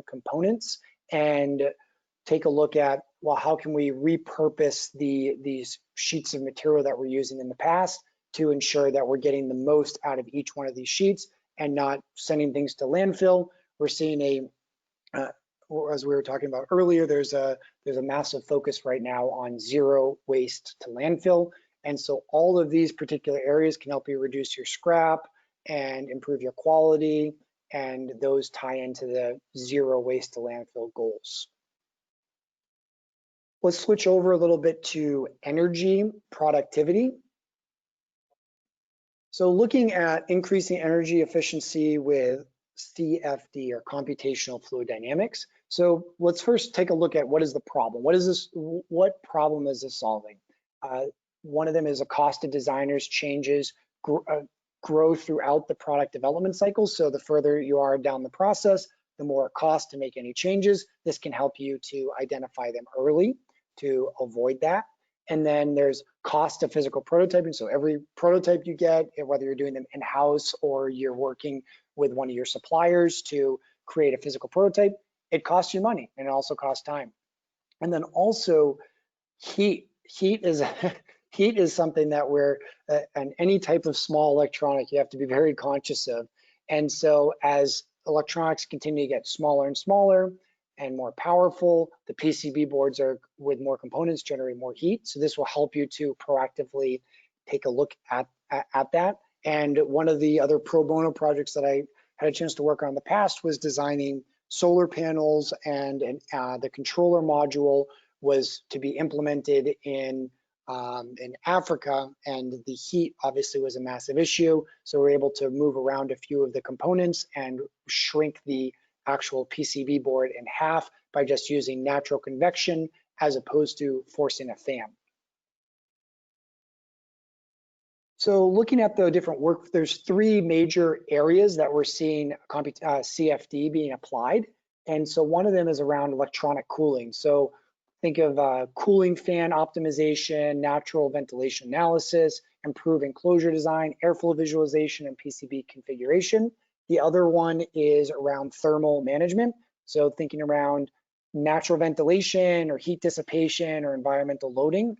components and take a look at, well, how can we repurpose these sheets of material that we're using in the past to ensure that we're getting the most out of each one of these sheets and not sending things to landfill. We're seeing as we were talking about earlier, there's a massive focus right now on zero waste to landfill. And so all of these particular areas can help you reduce your scrap and improve your quality, and those tie into the zero waste to landfill goals. Let's switch over a little bit to energy productivity. So looking at increasing energy efficiency with CFD, or computational fluid dynamics. So let's first take a look at what is the problem. What problem is this solving? One of them is a cost of designers changes grow throughout the product development cycle. So the further you are down the process, the more it costs to make any changes. This can help you to identify them early to avoid that. And then there's cost of physical prototyping. So every prototype you get, whether you're doing them in-house or you're working with one of your suppliers to create a physical prototype, it costs you money and it also costs time. And then also heat. Heat is something that and any type of small electronic, you have to be very conscious of. And so as electronics continue to get smaller and smaller and more powerful, the PCB boards are with more components generate more heat. So this will help you to proactively take a look at that. And one of the other pro bono projects that I had a chance to work on in the past was designing solar panels, and the controller module was to be implemented in Africa, and the heat obviously was a massive issue. So we're able to move around a few of the components and shrink the actual PCB board in half by just using natural convection as opposed to forcing a fan. So looking at the different work, there's three major areas that we're seeing CFD being applied. And so one of them is around electronic cooling. So think of cooling fan optimization, natural ventilation analysis, improved enclosure design, airflow visualization, and PCB configuration. The other one is around thermal management. So thinking around natural ventilation or heat dissipation or environmental loading.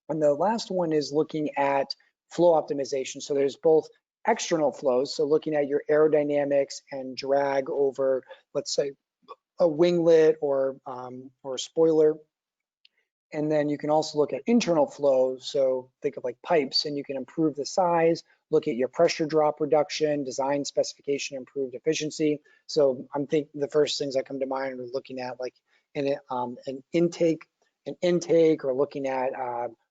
And the last one is looking at flow optimization. So there's both external flows, so looking at your aerodynamics and drag over, let's say, a winglet or a spoiler. And then you can also look at internal flow, so think of like pipes, and you can improve the size, look at your pressure drop reduction, design specification, improved efficiency. So I'm thinking the first things that come to mind are looking at like an intake, or looking at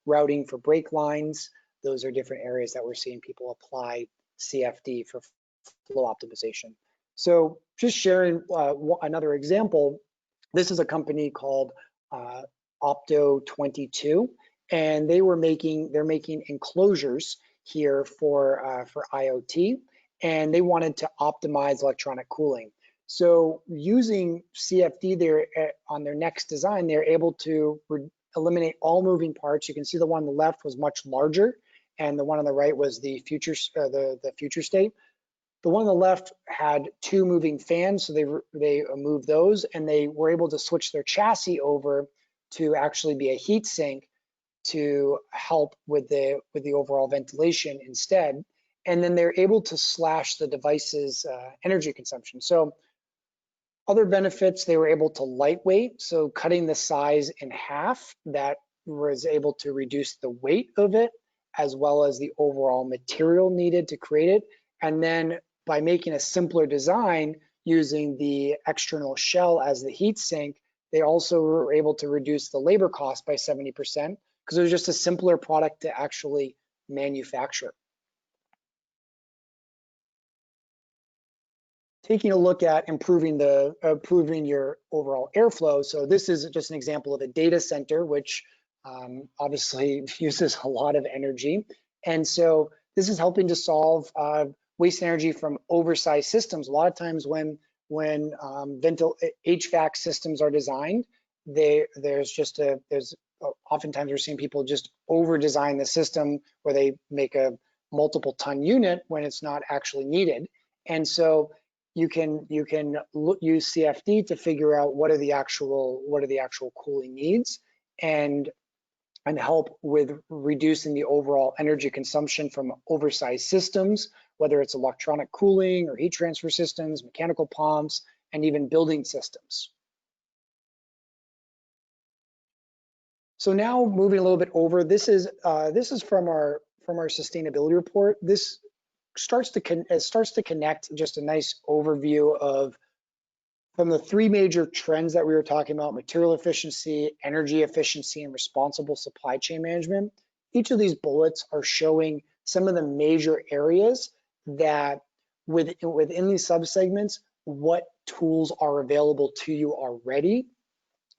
routing for brake lines. Those are different areas that we're seeing people apply CFD for flow optimization. So just sharing another example, this is a company called Opto 22, and they're making enclosures here for IoT, and they wanted to optimize electronic cooling. So using CFD there on their next design, they're able to eliminate all moving parts. You can see the one on the left was much larger, and the one on the right was the future state. The one on the left had two moving fans, so they moved those, and they were able to switch their chassis over to actually be a heat sink to help with the overall ventilation instead. And then they're able to slash the device's energy consumption. So other benefits, they were able to lightweight, so cutting the size in half, that was able to reduce the weight of it, as well as the overall material needed to create it. And then by making a simpler design using the external shell as the heat sink, they also were able to reduce the labor cost by 70% because it was just a simpler product to actually manufacture. Taking a look at improving your overall airflow. So this is just an example of a data center, which obviously uses a lot of energy. And so this is helping to solve waste energy from oversized systems. A lot of times when HVAC systems are designed, oftentimes we're seeing people just over design the system where they make a multiple ton unit when it's not actually needed. And so you can use CFD to figure out what are the actual cooling needs and help with reducing the overall energy consumption from oversized systems, whether it's electronic cooling or heat transfer systems, mechanical pumps, and even building systems. So now moving a little bit over, this is from our sustainability report. This starts to connect just a nice overview of from the three major trends that we were talking about: material efficiency, energy efficiency, and responsible supply chain management. Each of these bullets are showing some of the major areas that within these subsegments, what tools are available to you already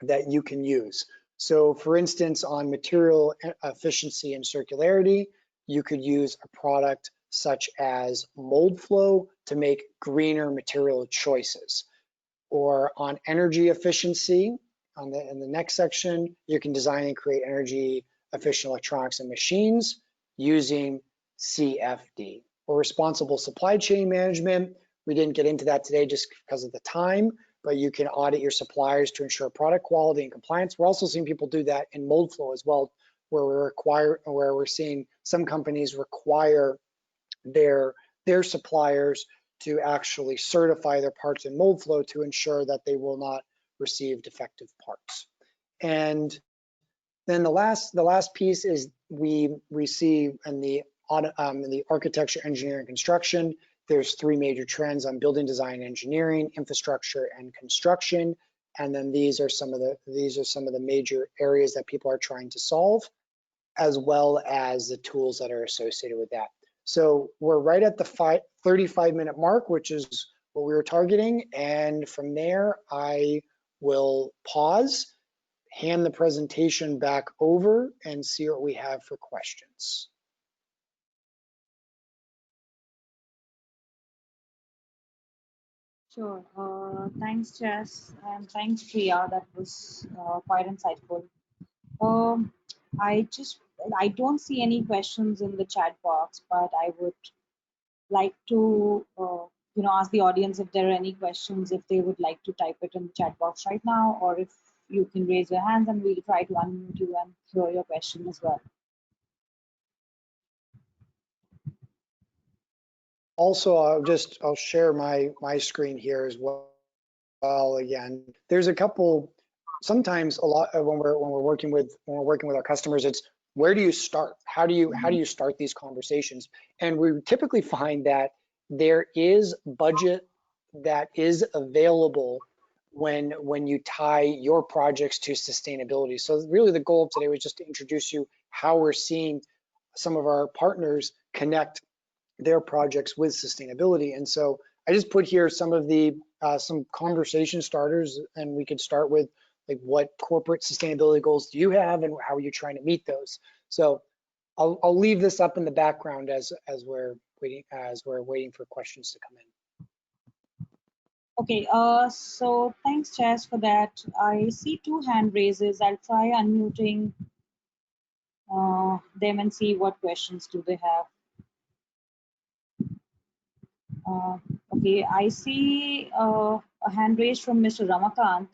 that you can use. So for instance, on material efficiency and circularity, you could use a product such as Moldflow to make greener material choices. Or on energy efficiency, in the next section, you can design and create energy efficient electronics and machines using CFD. Or responsible supply chain management, we didn't get into that today just because of the time, but you can audit your suppliers to ensure product quality and compliance. We're also seeing people do that in Moldflow as well, where we're seeing some companies require their suppliers to actually certify their parts in Moldflow to ensure that they will not receive defective parts. And then the last piece is we see in the architecture, engineering, construction, there's three major trends on building design, engineering, infrastructure, and construction. And then these are some of the major areas that people are trying to solve, as well as the tools that are associated with that. So we're right at the 35-minute mark, which is what we were targeting. And from there, I will pause, hand the presentation back over, and see what we have for questions. Sure. Thanks, Jess, and thanks, Priya. That was quite insightful. Um, I don't see any questions in the chat box, but I would like to, ask the audience if there are any questions, if they would like to type it in the chat box right now, or if you can raise your hands and we'll try to unmute you and hear your question as well. Also, I'll share my screen here as well. Again, there's a couple. Sometimes a lot when we're working with our customers, it's where do you start? How do you start these conversations? And we typically find that there is budget that is available when you tie your projects to sustainability. So really the goal of today was just to introduce you how we're seeing some of our partners connect their projects with sustainability. And so I just put here some of the some conversation starters, and we could start with like what corporate sustainability goals do you have and how are you trying to meet those. So I'll leave this up in the background as we're waiting for questions to come in. Okay, so thanks, Jess, for that. I see two hand raises. I'll try unmuting them and see what questions do they have. Uh, okay, I see a hand raised from Mr. Ramakant.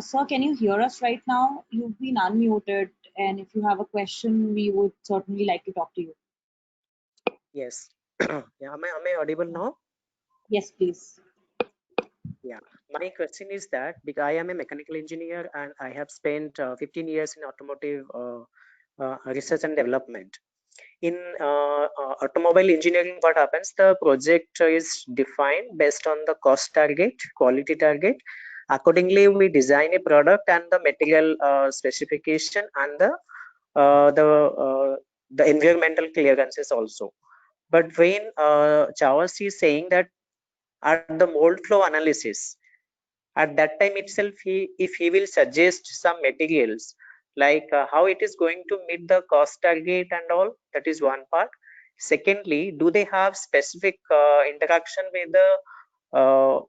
Sir, can you hear us right now? You've been unmuted, and if you have a question, we would certainly like to talk to you. Yes. Yeah, am I audible now? Yes, please. Yeah. My question is that because I am a mechanical engineer and I have spent 15 years in automotive research and development. In automobile engineering, what happens? The project is defined based on the cost target, quality target. Accordingly, we design a product and the material specification and uh, the uh, the environmental clearances also. But when Chawas is saying that at the mold flow analysis, at that time itself, if he will suggest some materials like how it is going to meet the cost target and all, that is one part. Secondly, do they have specific interaction with the uh,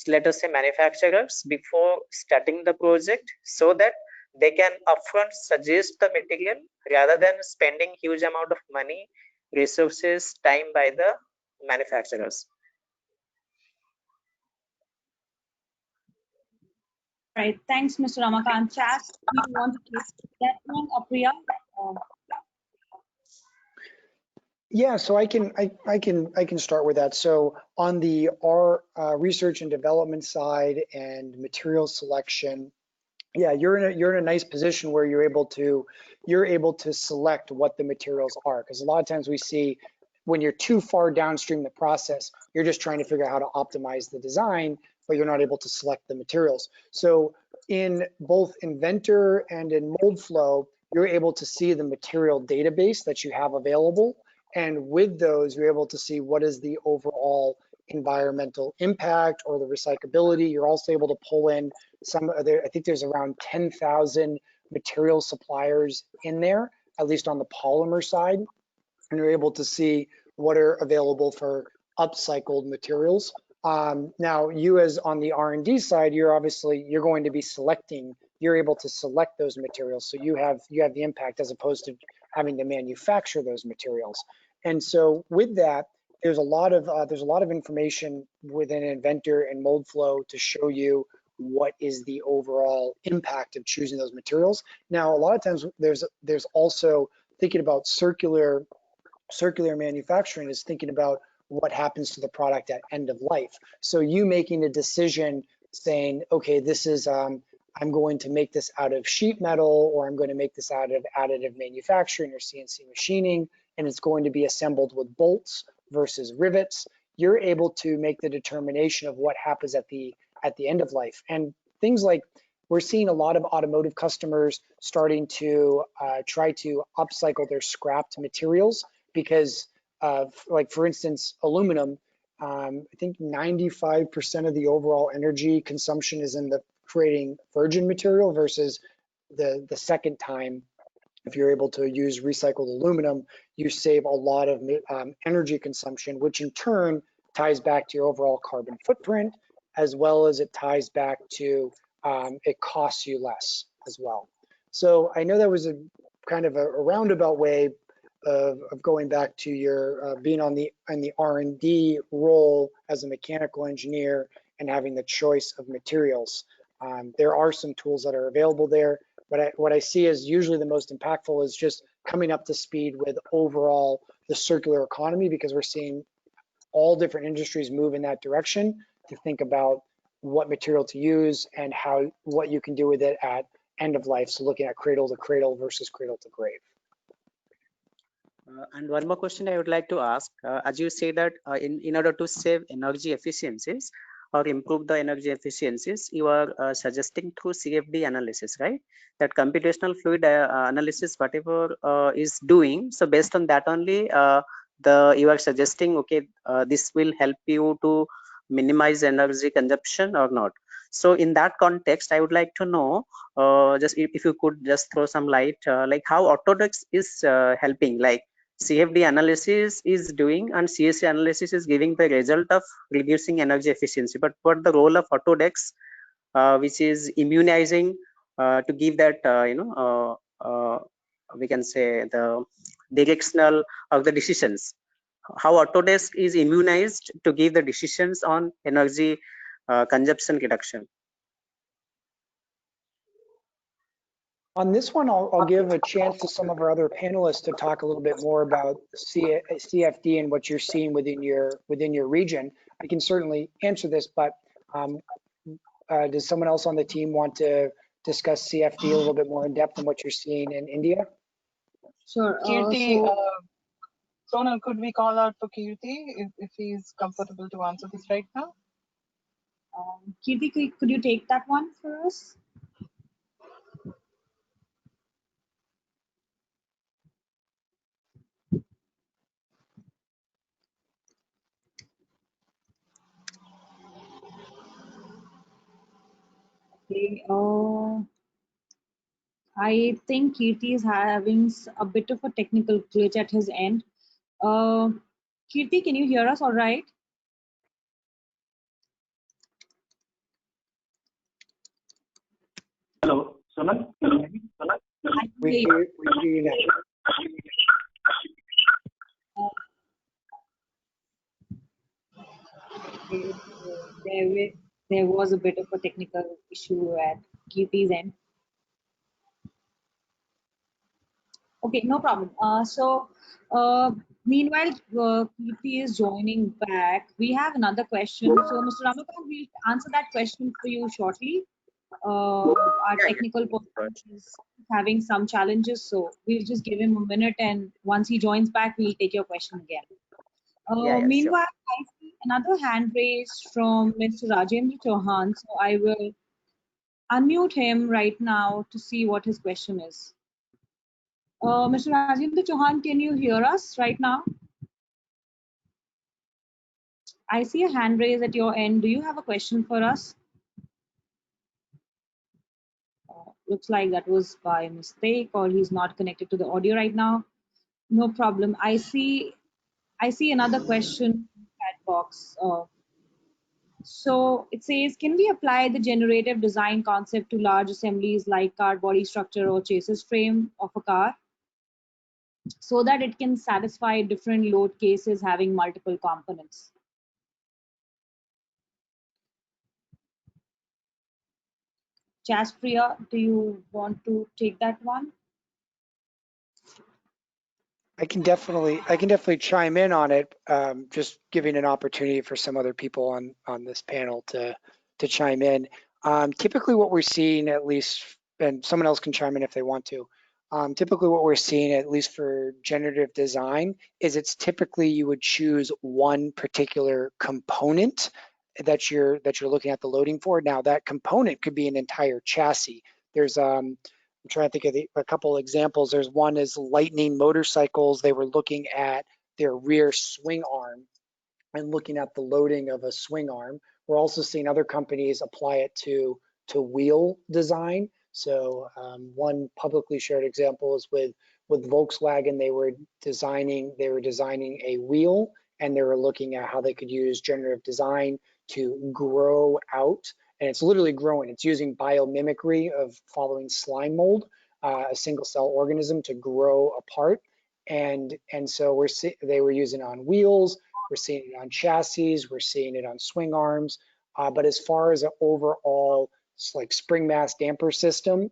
let us say manufacturers before starting the project, so that they can upfront suggest the material rather than spending huge amount of money, resources, time by the manufacturers. All right, thanks, Mr. Ramakant. Chat, do you want to take that one, Apriya? Uh, Yeah, so I can start with that. So on the R research and development side and material selection, yeah, you're in a nice position where you're able to select what the materials are, because a lot of times we see when you're too far downstream the process, you're just trying to figure out how to optimize the design, but you're not able to select the materials. So in both Inventor and in Moldflow, you're able to see the material database that you have available, and with those, you're able to see what is the overall environmental impact or the recyclability. You're also able to pull in some other, I think there's around 10,000 material suppliers in there, at least on the polymer side, and you're able to see what are available for upcycled materials. Now, you as on the R&D side, you're going to be selecting. You're able to select those materials, so you have the impact as opposed to having to manufacture those materials. And so with that, there's a lot of information within Inventor and Moldflow to show you what is the overall impact of choosing those materials. Now, a lot of times there's also thinking about circular manufacturing is thinking about what happens to the product at end of life. So you making a decision saying, okay, this is I'm going to make this out of sheet metal, or I'm going to make this out of additive manufacturing or CNC machining, and it's going to be assembled with bolts versus rivets. You're able to make the determination of what happens at the end of life. And things like, we're seeing a lot of automotive customers starting to try to upcycle their scrapped materials, because like for instance, aluminum, I think 95% of the overall energy consumption is in the creating virgin material versus the second time. If you're able to use recycled aluminum, you save a lot of energy consumption, which in turn ties back to your overall carbon footprint, as well as it ties back to it costs you less as well. So I know that was a kind of a roundabout way of going back to your being on the R&D role as a mechanical engineer and having the choice of materials. There are some tools that are available there, but what I see as usually the most impactful is just coming up to speed with overall the circular economy, because we're seeing all different industries move in that direction to think about what material to use and what you can do with it at end of life. So looking at cradle to cradle versus cradle to grave. And one more question I would like to ask, as you say that in order to save energy efficiencies or improve the energy efficiencies, you are suggesting through CFD analysis, right? That computational fluid analysis, whatever is doing, so based on that only, you are suggesting, okay, this will help you to minimize energy consumption or not. So in that context, I would like to know, just if you could just throw some light, like how Autodesk is helping, like CFD analysis is doing and CSC analysis is giving the result of reducing energy efficiency. But what the role of Autodesk, which is immunizing to give that, we can say the directional of the decisions. how Autodesk is immunized to give the decisions on energy consumption reduction. On this one, I'll give a chance to some of our other panelists to talk a little bit more about CFD and what you're seeing within your region. I can certainly answer this, but does someone else on the team want to discuss CFD a little bit more in depth than what you're seeing in India? Sure. Kirti, Sonal, could we call out for Kirti if he's comfortable to answer this right now? Kirti, could you take that one for us? Okay. I think Kirti is having a bit of a technical glitch at his end. Kirti, can you hear us all right? Hello, Sonal. Sonal? We hear you now. There was a bit of a technical issue at Kirti's end. Okay, no problem. Meanwhile, Kirti is joining back. We have another question. So, Mr. Ramakant, we'll answer that question for you shortly. Our technical person is having some challenges, so we'll just give him a minute, and once he joins back, we'll take your question again. Meanwhile, sure. I see another hand raised from Mr. Rajendra Chauhan, so I will unmute him right now to see what his question is. Mr. Rajendra Chauhan, can you hear us right now? I see a hand raise at your end. Do you have a question for us? Looks like that was by mistake, or he's not connected to the audio right now. No problem. I see another question in the chat box. So it says, can we apply the generative design concept to large assemblies like car body structure or chassis frame of a car, so that it can satisfy different load cases having multiple components? Priya, do you want to take that one? I can definitely chime in on it. Just giving an opportunity for some other people on this panel to chime in. Typically, what we're seeing, at least, and someone else can chime in if they want to. Typically, what we're seeing, at least for generative design, is it's typically you would choose one particular component that you're looking at the loading for. Now, that component could be an entire chassis. There's I'm trying to think of a couple examples. There's one is Lightning motorcycles. They were looking at their rear swing arm and looking at the loading of a swing arm. We're also seeing other companies apply it to wheel design. So one publicly shared example is with Volkswagen. They were designing a wheel, and they were looking at how they could use generative design to grow out. And it's literally growing. It's using biomimicry of following slime mold, a single cell organism, to grow apart. And so they were using it on wheels. We're seeing it on chassis. We're seeing it on swing arms. But as far as an overall like spring mass damper system,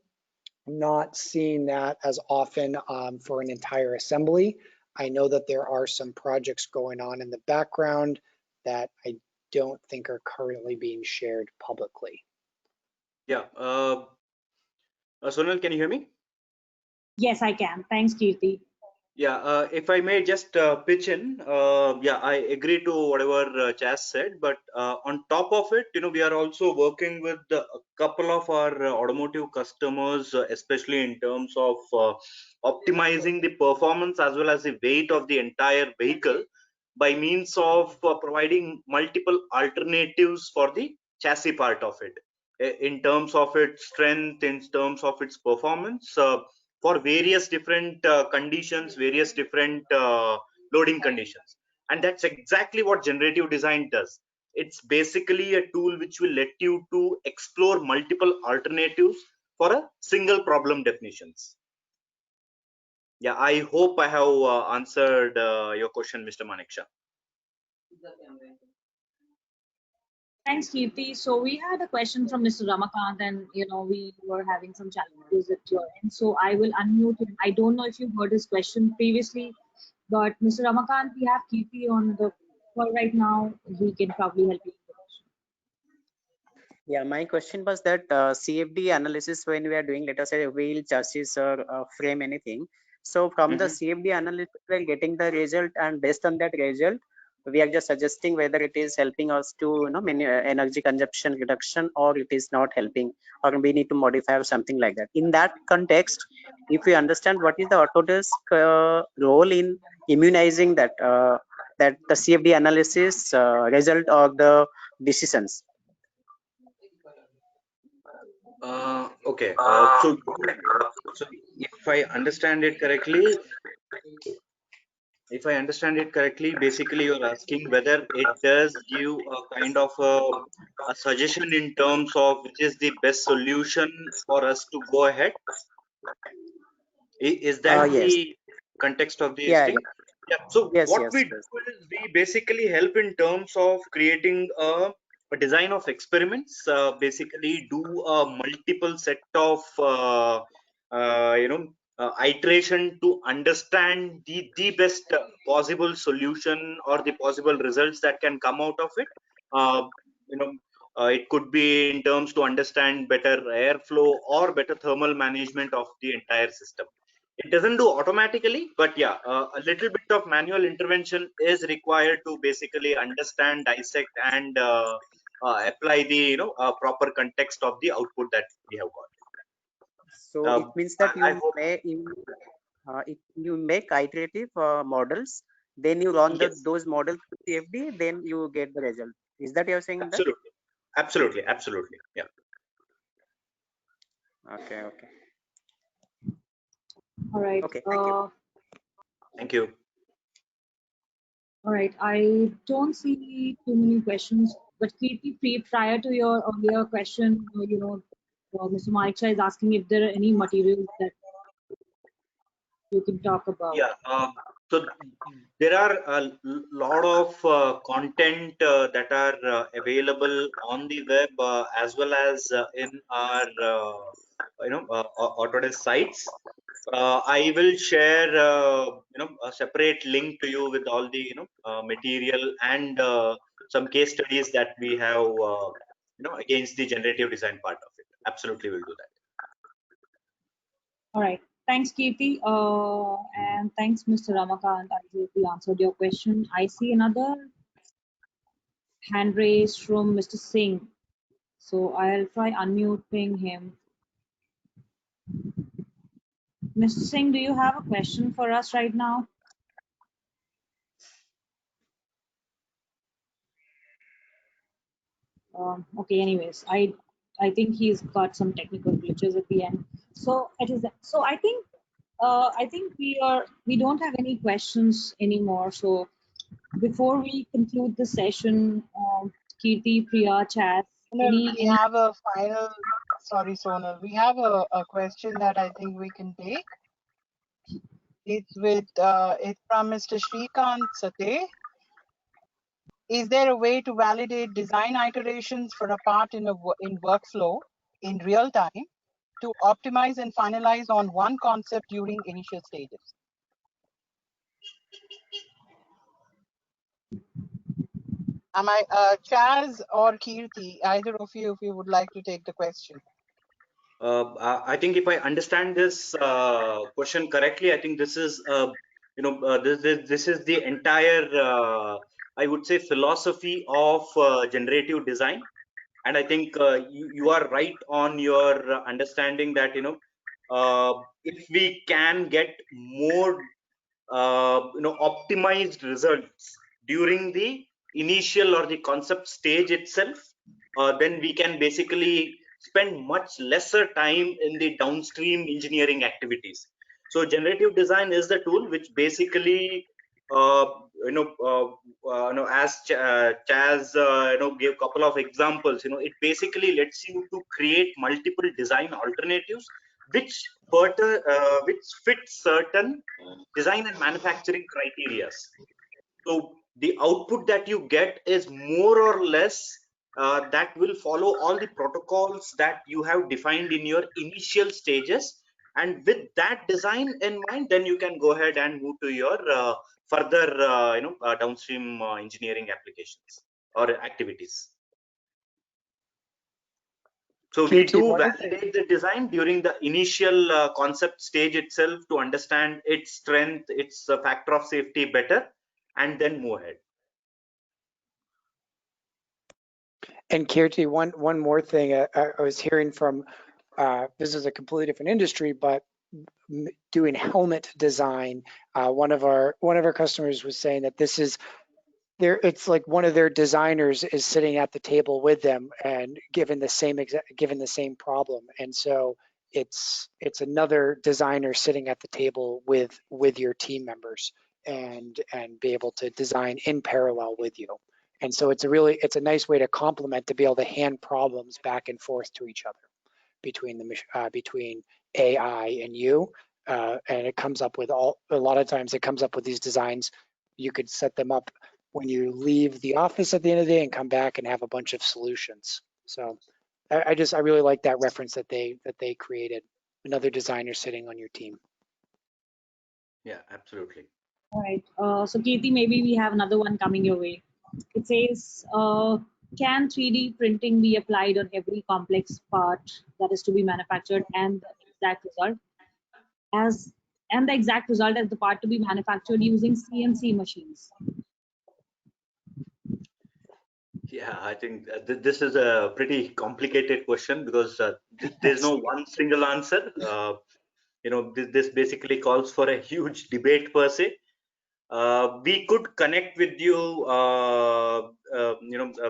I'm not seeing that as often for an entire assembly. I know that there are some projects going on in the background that I don't think are currently being shared publicly. Yeah. Sonal, can you hear me? Yes, I can. Thanks, Kirti. Yeah, if I may just pitch in, yeah, I agree to whatever Chas said, but on top of it, we are also working with a couple of our automotive customers, especially in terms of optimizing the performance as well as the weight of the entire vehicle by means of providing multiple alternatives for the chassis part of it, in terms of its strength, in terms of its performance. For various different conditions, various different loading conditions. And that's exactly what generative design does. It's basically a tool which will let you to explore multiple alternatives for a single problem definitions. Yeah, I hope I have answered your question, Mr. Maneksha. Thanks, Kirti. So we had a question from Mr. Ramakant, and we were having some challenges at your end. So I will unmute him. I don't know if you heard his question previously, but Mr. Ramakant, we have Kirti on the call right now. He can probably help you with the question. Yeah, my question was that CFD analysis when we are doing, let us say, wheel, chassis, or frame, anything. So from the Mm-hmm. CFD analysis, we are getting the result, and based on that result, we are just suggesting whether it is helping us to, energy consumption reduction, or it is not helping, or we need to modify or something like that. In that context, if we understand what is the Autodesk role in immunizing that the CFD analysis result or the decisions. Okay. So if I understand it correctly, basically you're asking whether it does give a kind of a suggestion in terms of which is the best solution for us to go ahead. Is that Yes. the context of this Yeah, thing? yeah. Yeah. So Yes, what we yes, yes. do is we basically help in terms of creating a design of experiments. Basically, do a multiple set of iteration to understand the best possible solution or the possible results that can come out of it. Uh, you know. It could be in terms to understand better airflow or better thermal management of the entire system. It doesn't do automatically, but yeah, a little bit of manual intervention is required to basically understand, dissect, and apply the proper context of the output that we have got. So it means that I hope. if you make iterative models, then you run Yes, those models to CFD, then you get the result. Is that you're saying that? absolutely, absolutely. Yeah. Okay, okay, All right. okay. Thank you. Thank you. All right. I don't see too many questions, but Kirti, prior to your earlier question, Mr. Maneksha is asking if there are any materials that you can talk about. Yeah. So there are a lot of content that are available on the web as well as in our Autodesk sites. I will share a separate link to you with all the material and some case studies that we have against the generative design part of it. Absolutely, we'll do that. All right. Thanks, Kirti. And thanks, Mr. Ramakant. I hope we answered your question. I see another hand raised from Mr. Singh. So I'll try unmuting him. Mr. Singh, do you have a question for us right now? Okay, anyways, I think he's got some technical glitches at the end. So it is so I think we don't have any questions anymore. So before we conclude the session, Kirti, Priya, Chad, Sonal, we any have a final, sorry, Sonal, we have a question that I think we can take. It's from Mr. Shrikant Sate. Is there a way to validate design iterations for a part in workflow in real time to optimize and finalize on one concept during initial stages? Am I Chaz or Kirti? Either of you, if you would like to take the question. I think if I understand this question correctly, I think this is this is the entire I would say philosophy of generative design, and I think you are right on your understanding that if we can get more optimized results during the initial or the concept stage itself, then we can basically spend much lesser time in the downstream engineering activities. So generative design is the tool which basically as Chaz gave a couple of examples. It basically lets you to create multiple design alternatives which fits certain design and manufacturing criteria. So the output that you get is more or less that will follow all the protocols that you have defined in your initial stages. And with that design in mind, then you can go ahead and move to your further, downstream engineering applications or activities. So we do validate the design during the initial concept stage itself to understand its strength, its factor of safety better, and then move ahead. And Kirti, one more thing I was hearing from, this is a completely different industry, but doing helmet design, one of our customers was saying that this is it's like one of their designers is sitting at the table with them and given the same problem, and so it's another designer sitting at the table with your team members and be able to design in parallel with you. And so it's a nice way to complement, to be able to hand problems back and forth to each other between AI and you, and it comes up with a lot of times it comes up with these designs. You could set them up when you leave the office at the end of the day and come back and have a bunch of solutions. So I really like that reference that they created. Another designer sitting on your team. Yeah, absolutely. All right. So Kirti, maybe we have another one coming your way. It says, can 3D printing be applied on every complex part that is to be manufactured and the exact result as the part to be manufactured using CNC machines? Yeah, I think this is a pretty complicated question because there's no one single answer. This basically calls for a huge debate per se. We could connect with you,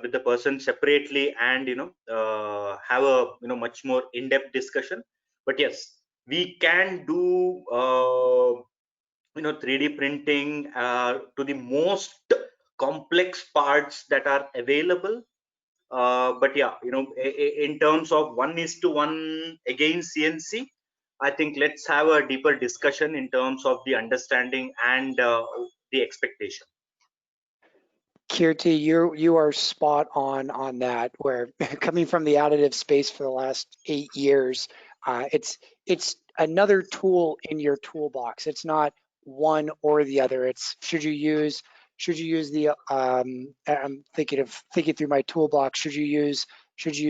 with the person separately, and have a much more in-depth discussion. But yes, we can do 3D printing to the most complex parts that are available. But yeah, in terms of 1:1 against CNC, I think let's have a deeper discussion in terms of the understanding and the expectation. Kirti, you are spot on that. Where coming from the additive space for the last 8 years, it's another tool in your toolbox. It's not one or the other. It's should you use the I'm thinking through my toolbox. Should you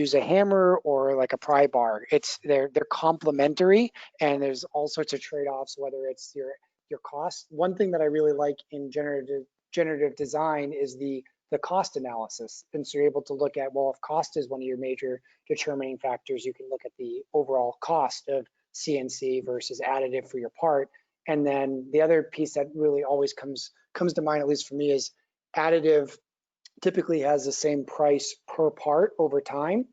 use a hammer or like a pry bar? They're complementary, and there's all sorts of trade-offs, whether it's your cost. One thing that I really like in generative design is the cost analysis. And so you're able to look at, well, if cost is one of your major determining factors, you can look at the overall cost of CNC versus additive for your part. And then the other piece that really always comes to mind, at least for me, is additive typically has the same price per part over time.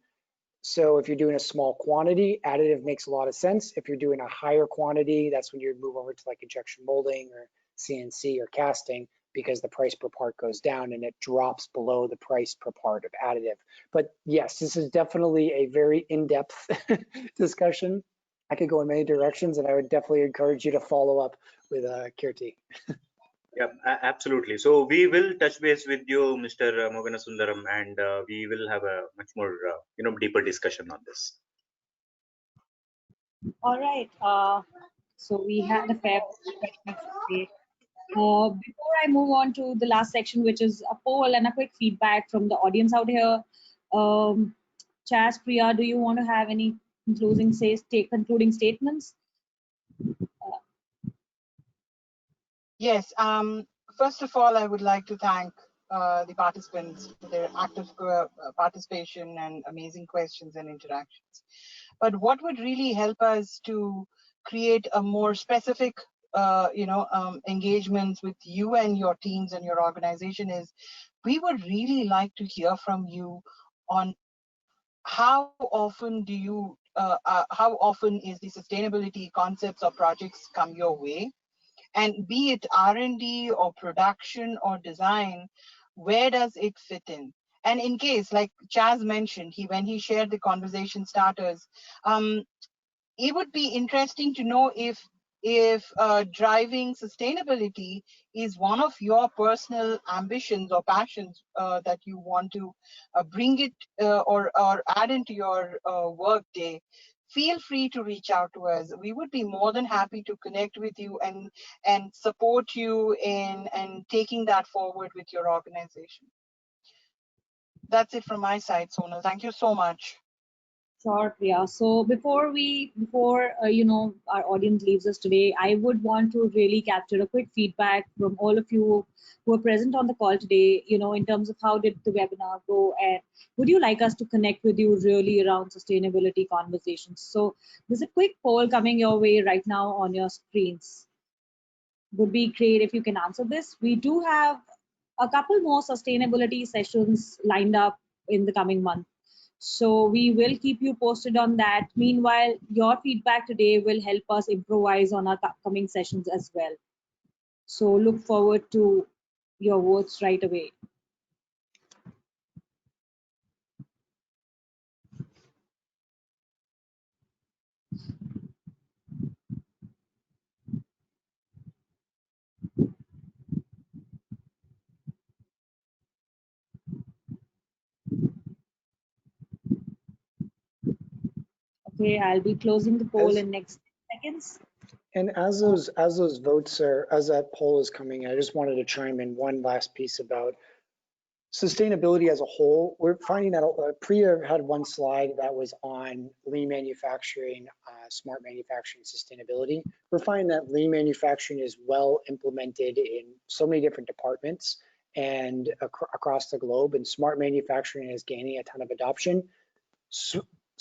So if you're doing a small quantity, additive makes a lot of sense. If you're doing a higher quantity, that's when you'd move over to like injection molding or CNC or casting, because the price per part goes down and it drops below the price per part of additive. But yes, this is definitely a very in-depth discussion. I could go in many directions, and I would definitely encourage you to follow up with Kirti. Yeah, absolutely. So we will touch base with you, Mr. Moganasundaram, and we will have a much more deeper discussion on this. All right. So we had a fair question today. Before I move on to the last section, which is a poll and a quick feedback from the audience out here, Chas, Priya, do you want to have any concluding statements? Yes. First of all, I would like to thank the participants for their active participation and amazing questions and interactions. But what would really help us to create a more specific, engagements with you and your teams and your organization is, we would really like to hear from you on how often do you, how often is the sustainability concepts or projects come your way? And be it R&D or production or design, where does it fit in? And in case, like Chaz mentioned, when he shared the conversation starters, it would be interesting to know if driving sustainability is one of your personal ambitions or passions that you want to bring it or add into your work day. Feel free to reach out to us. We would be more than happy to connect with you and support you in taking that forward with your organization. That's it from my side, Sonal. Thank you so much. Sure, Priya. So before our audience leaves us today, I would want to really capture a quick feedback from all of you who are present on the call today, in terms of how did the webinar go, and would you like us to connect with you really around sustainability conversations? So there's a quick poll coming your way right now on your screens. Would be great if you can answer this. We do have a couple more sustainability sessions lined up in the coming month. So we will keep you posted on that. Meanwhile, your feedback today will help us improvise on our upcoming sessions as well. So look forward to your votes right away. Okay, I'll be closing the poll in next seconds. And as those votes are, as that poll is coming, I just wanted to chime in one last piece about sustainability as a whole. We're finding that Priya had one slide that was on lean manufacturing, smart manufacturing sustainability. We're finding that lean manufacturing is well implemented in so many different departments and across the globe, and smart manufacturing is gaining a ton of adoption.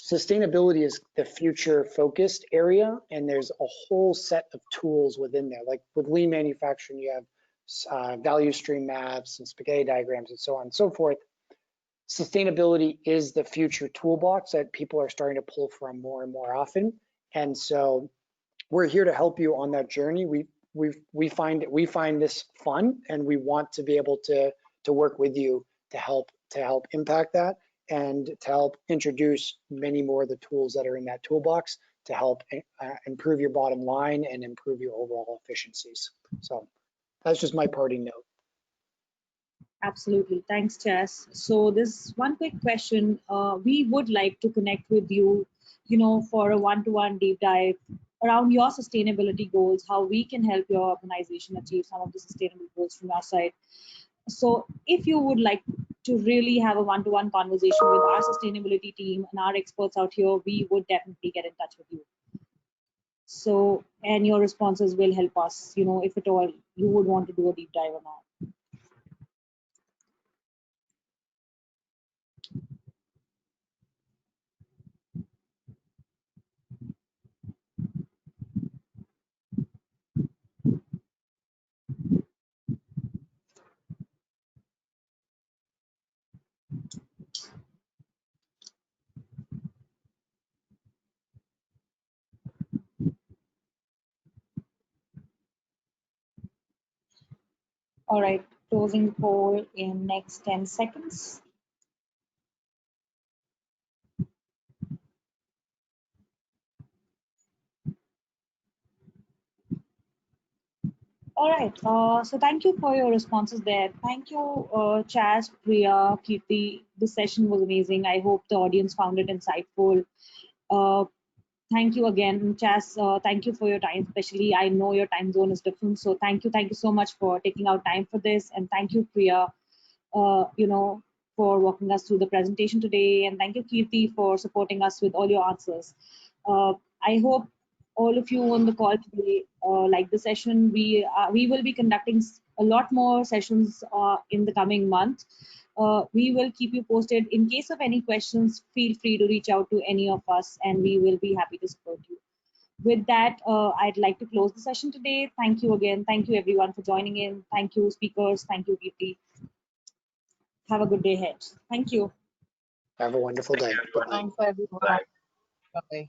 Sustainability is the future focused area, and there's a whole set of tools within there. Like with lean manufacturing, you have value stream maps and spaghetti diagrams and so on and so forth. Sustainability is the future toolbox that people are starting to pull from more and more often. And so we're here to help you on that journey. We find this fun, and we want to be able to work with you to help impact that, and to help introduce many more of the tools that are in that toolbox to help improve your bottom line and improve your overall efficiencies. So that's just my parting note. Absolutely. Thanks, Chas. So this one quick question. We would like to connect with you, for a one-to-one deep dive around your sustainability goals, how we can help your organization achieve some of the sustainable goals from our side. So if you would like to really have a one-to-one conversation with our sustainability team and our experts out here, we would definitely get in touch with you. So, and your responses will help us, if at all you would want to do a deep dive or not. All right, closing the poll in next 10 seconds. All right, so thank you for your responses there. Thank you, Chas, Priya, Kirti. This session was amazing. I hope the audience found it insightful. Thank you again, Chas. Thank you for your time, especially I know your time zone is different. So thank you so much for taking out time for this. And thank you, Priya, for walking us through the presentation today. And thank you, Kirti, for supporting us with all your answers. I hope all of you on the call today like the session. We will be conducting a lot more sessions in the coming month. We will keep you posted. In case of any questions, feel free to reach out to any of us, and we will be happy to support you. With that, I'd like to close the session today. Thank you again. Thank you everyone for joining in. Thank you, speakers. Thank you, Kirti. Have a good day ahead. Thank you. Have a wonderful day. Thanks, everyone. Bye.